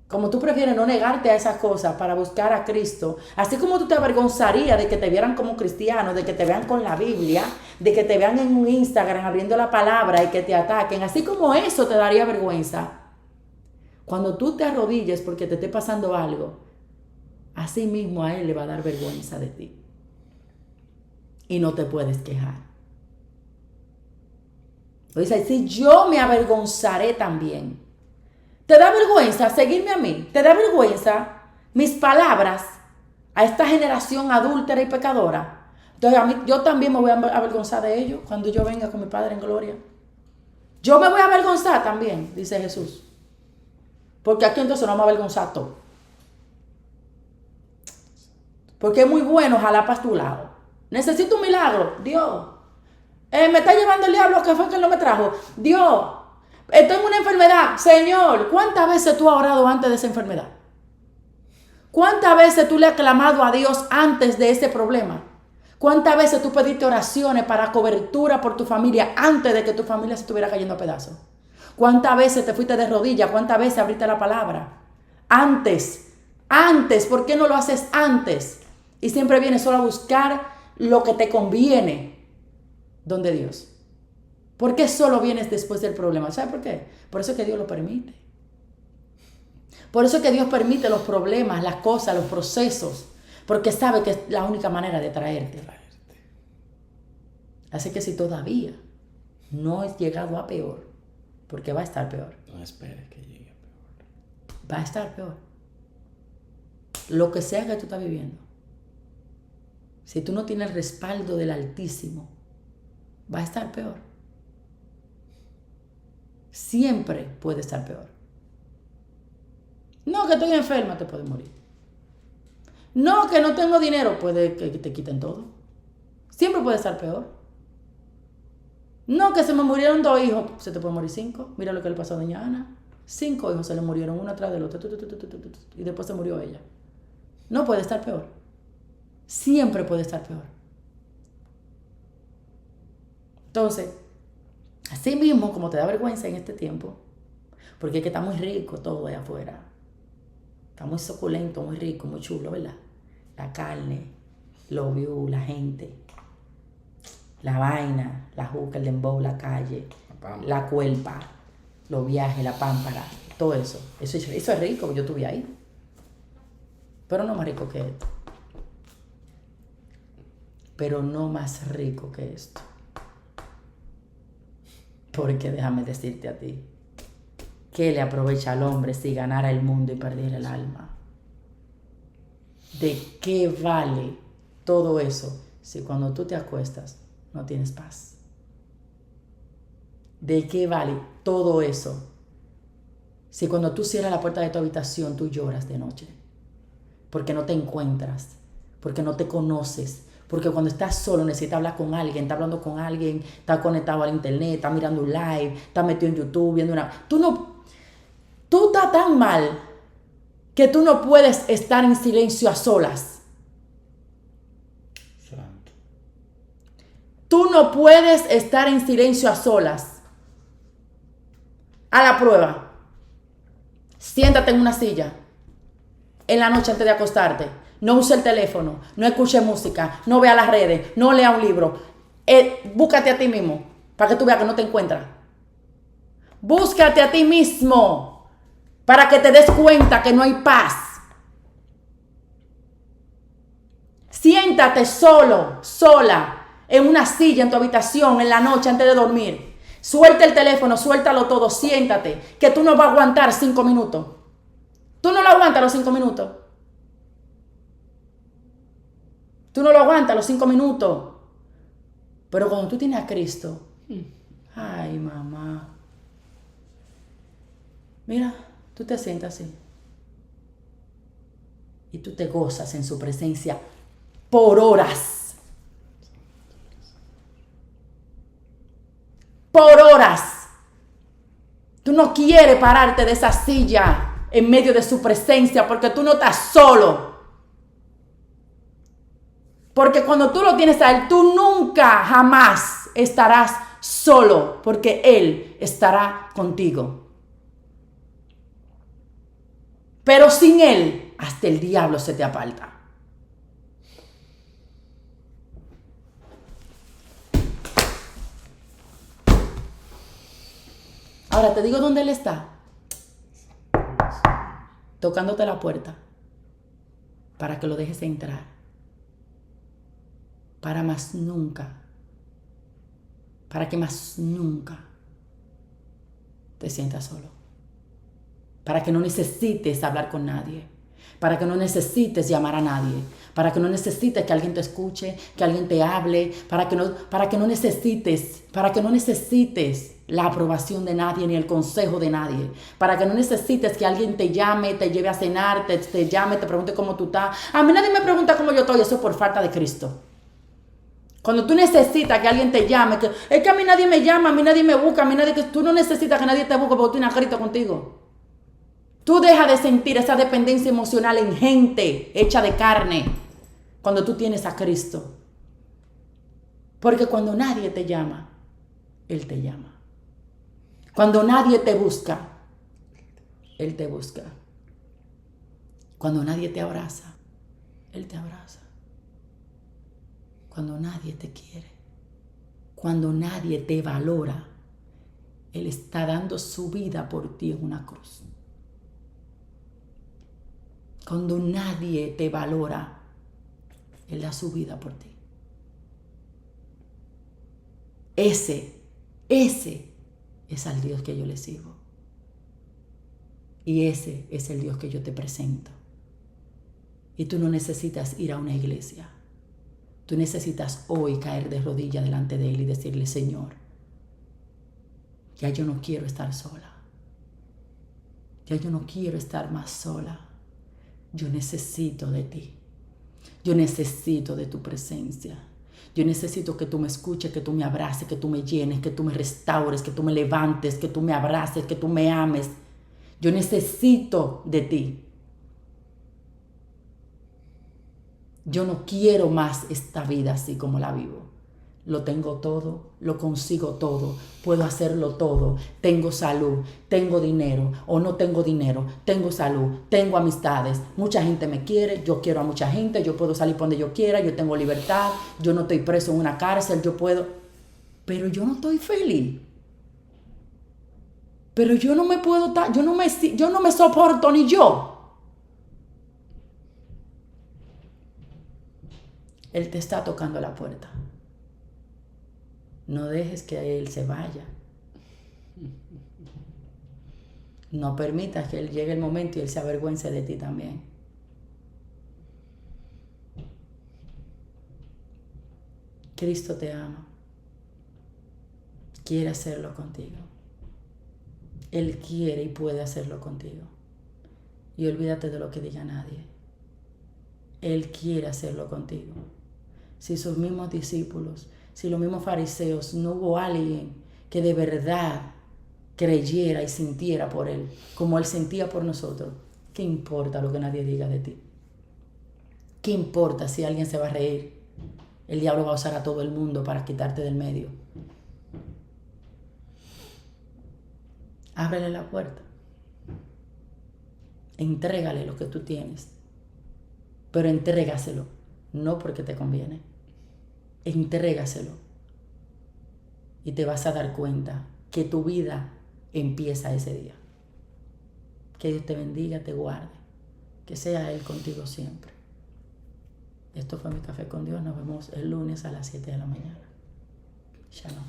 Speaker 2: como tú prefieres no negarte a esas cosas para buscar a Cristo, así como tú te avergonzarías de que te vieran como cristiano, de que te vean con la Biblia, de que te vean en un Instagram abriendo la palabra y que te ataquen, así como eso te daría vergüenza. Cuando tú te arrodilles porque te esté pasando algo, así mismo a Él le va a dar vergüenza de ti. Y no te puedes quejar. O dice, si yo me avergonzaré también. ¿Te da vergüenza seguirme a mí? ¿Te da vergüenza mis palabras a esta generación adúltera y pecadora? Entonces yo también me voy a avergonzar de ellos cuando yo venga con mi Padre en gloria. Yo me voy a avergonzar también, dice Jesús. Porque aquí entonces no me avergonzar todo. Porque es muy bueno jalar para tu lado. Necesito un milagro. Dios. Me está llevando el diablo, que fue que Él no me trajo. Dios. Estoy en una enfermedad. Señor, ¿cuántas veces tú has orado antes de esa enfermedad? ¿Cuántas veces tú le has clamado a Dios antes de ese problema? ¿Cuántas veces tú pediste oraciones para cobertura por tu familia antes de que tu familia se estuviera cayendo a pedazos? ¿Cuántas veces te fuiste de rodillas? ¿Cuántas veces abriste la palabra? Antes, ¿por qué no lo haces antes? Y siempre vienes solo a buscar lo que te conviene. ¿Dónde Dios? ¿Por qué solo vienes después del problema? ¿Sabes por qué? Por eso es que Dios lo permite. Por eso es que Dios permite los problemas, las cosas, los procesos. Porque sabe que es la única manera de traerte. Así que si todavía no has llegado a peor, porque va a estar peor.
Speaker 1: No esperes que llegue a peor.
Speaker 2: Va a estar peor. Lo que sea que tú estás viviendo. Si tú no tienes el respaldo del Altísimo, va a estar peor. Siempre puede estar peor. No, que estoy enferma, te puede morir. No, que no tengo dinero, puede que te quiten todo. Siempre puede estar peor. No, que se me murieron 2 hijos, se te puede morir 5. Mira lo que le pasó a doña Ana. 5 hijos se le murieron uno atrás del otro. Y después se murió ella. No puede estar peor. Siempre puede estar peor. Entonces, así mismo, como te da vergüenza en este tiempo, porque es que está muy rico todo allá afuera. Está muy suculento, muy rico, muy chulo, ¿verdad? La carne, los views, la gente, la vaina, la juca, el dembow, la calle, la cuerpa, los viajes, la pámpara, todo eso. Eso es rico, yo estuve ahí. Pero no más rico que esto. Pero no más rico que esto. Porque déjame decirte a ti, ¿qué le aprovecha al hombre si ganara el mundo y perdiera el alma? ¿De qué vale todo eso si cuando tú te acuestas no tienes paz? ¿De qué vale todo eso si cuando tú cierras la puerta de tu habitación tú lloras de noche? Porque no te encuentras, porque no te conoces, porque cuando estás solo necesitas hablar con alguien, estás hablando con alguien, estás conectado al internet, estás mirando un live, estás metido en YouTube, viendo una... Tú estás tan mal que tú no puedes estar en silencio a solas.
Speaker 1: Santo.
Speaker 2: Tú no puedes estar en silencio a solas. A la prueba. Siéntate en una silla. En la noche antes de acostarte. No use el teléfono. No escuche música. No vea las redes. No lea un libro. Búscate a ti mismo. Para que tú veas que no te encuentras. Búscate a ti mismo. Para que te des cuenta que no hay paz. Siéntate solo, sola, en una silla en tu habitación en la noche antes de dormir. Suelta el teléfono, suéltalo todo, siéntate, que tú no vas a aguantar 5 minutos. Tú no lo aguantas los 5 minutos. Tú no lo aguantas los 5 minutos. Pero cuando tú tienes a Cristo, ay, mamá. Mira, tú te sientas así. Y tú te gozas en su presencia por horas. Por horas. Tú no quieres pararte de esa silla en medio de su presencia porque tú no estás solo. Porque cuando tú lo tienes a Él, tú nunca, jamás estarás solo porque Él estará contigo. Pero sin Él, hasta el diablo se te aparta. Ahora te digo dónde Él está. Tocándote la puerta para que lo dejes entrar. Para más nunca. Para que más nunca te sientas solo. Para que no necesites hablar con nadie. Para que no necesites llamar a nadie. Para que no necesites que alguien te escuche, que alguien te hable. Para que no necesites la aprobación de nadie ni el consejo de nadie. Para que no necesites que alguien te llame, te lleve a cenar, te llame, te pregunte cómo tú estás. A mí nadie me pregunta cómo yo estoy, eso es por falta de Cristo. Cuando tú necesitas que alguien te llame, es que a mí nadie me llama, a mí nadie me busca, tú no necesitas que nadie te busque porque tú tienes a Cristo contigo. Tú dejas de sentir esa dependencia emocional en gente hecha de carne cuando tú tienes a Cristo. Porque cuando nadie te llama, Él te llama. Cuando nadie te busca, Él te busca. Cuando nadie te abraza, Él te abraza. Cuando nadie te quiere, cuando nadie te valora, Él está dando su vida por ti en una cruz. Cuando nadie te valora, Él da su vida por ti. Ese es al Dios que yo le sirvo. Y ese es el Dios que yo te presento. Y tú no necesitas ir a una iglesia. Tú necesitas hoy caer de rodillas delante de Él y decirle: Señor, ya yo no quiero estar sola. Ya yo no quiero estar más sola. Yo necesito de ti. Yo necesito de tu presencia. Yo necesito que tú me escuches, que tú me abraces, que tú me llenes, que tú me restaures, que tú me levantes, que tú me abraces, que tú me ames. Yo necesito de ti. Yo no quiero más esta vida así como la vivo. Lo tengo todo, lo consigo todo, puedo hacerlo todo. Tengo salud, tengo dinero o no tengo dinero, tengo salud, tengo amistades. Mucha gente me quiere, yo quiero a mucha gente, yo puedo salir por donde yo quiera, yo tengo libertad, yo no estoy preso en una cárcel, yo puedo. Pero yo no estoy feliz. Pero yo no me puedo, yo no me soporto ni yo. Él te está tocando la puerta. No dejes que Él se vaya. No permitas que Él llegue el momento y Él se avergüence de ti también. Cristo te ama. Quiere hacerlo contigo. Él quiere y puede hacerlo contigo. Y olvídate de lo que diga nadie. Él quiere hacerlo contigo. Si sus mismos discípulos, si los mismos fariseos, no hubo alguien que de verdad creyera y sintiera por Él, como Él sentía por nosotros, ¿qué importa lo que nadie diga de ti? ¿Qué importa si alguien se va a reír? El diablo va a usar a todo el mundo para quitarte del medio. Ábrele la puerta. Entrégale lo que tú tienes. Pero entrégaselo, no porque te conviene. Entrégaselo. Y te vas a dar cuenta que tu vida empieza ese día. Que Dios te bendiga, te guarde. Que sea Él contigo siempre. Esto fue Mi Café con Dios. Nos vemos el lunes a las 7 de la mañana. Shalom.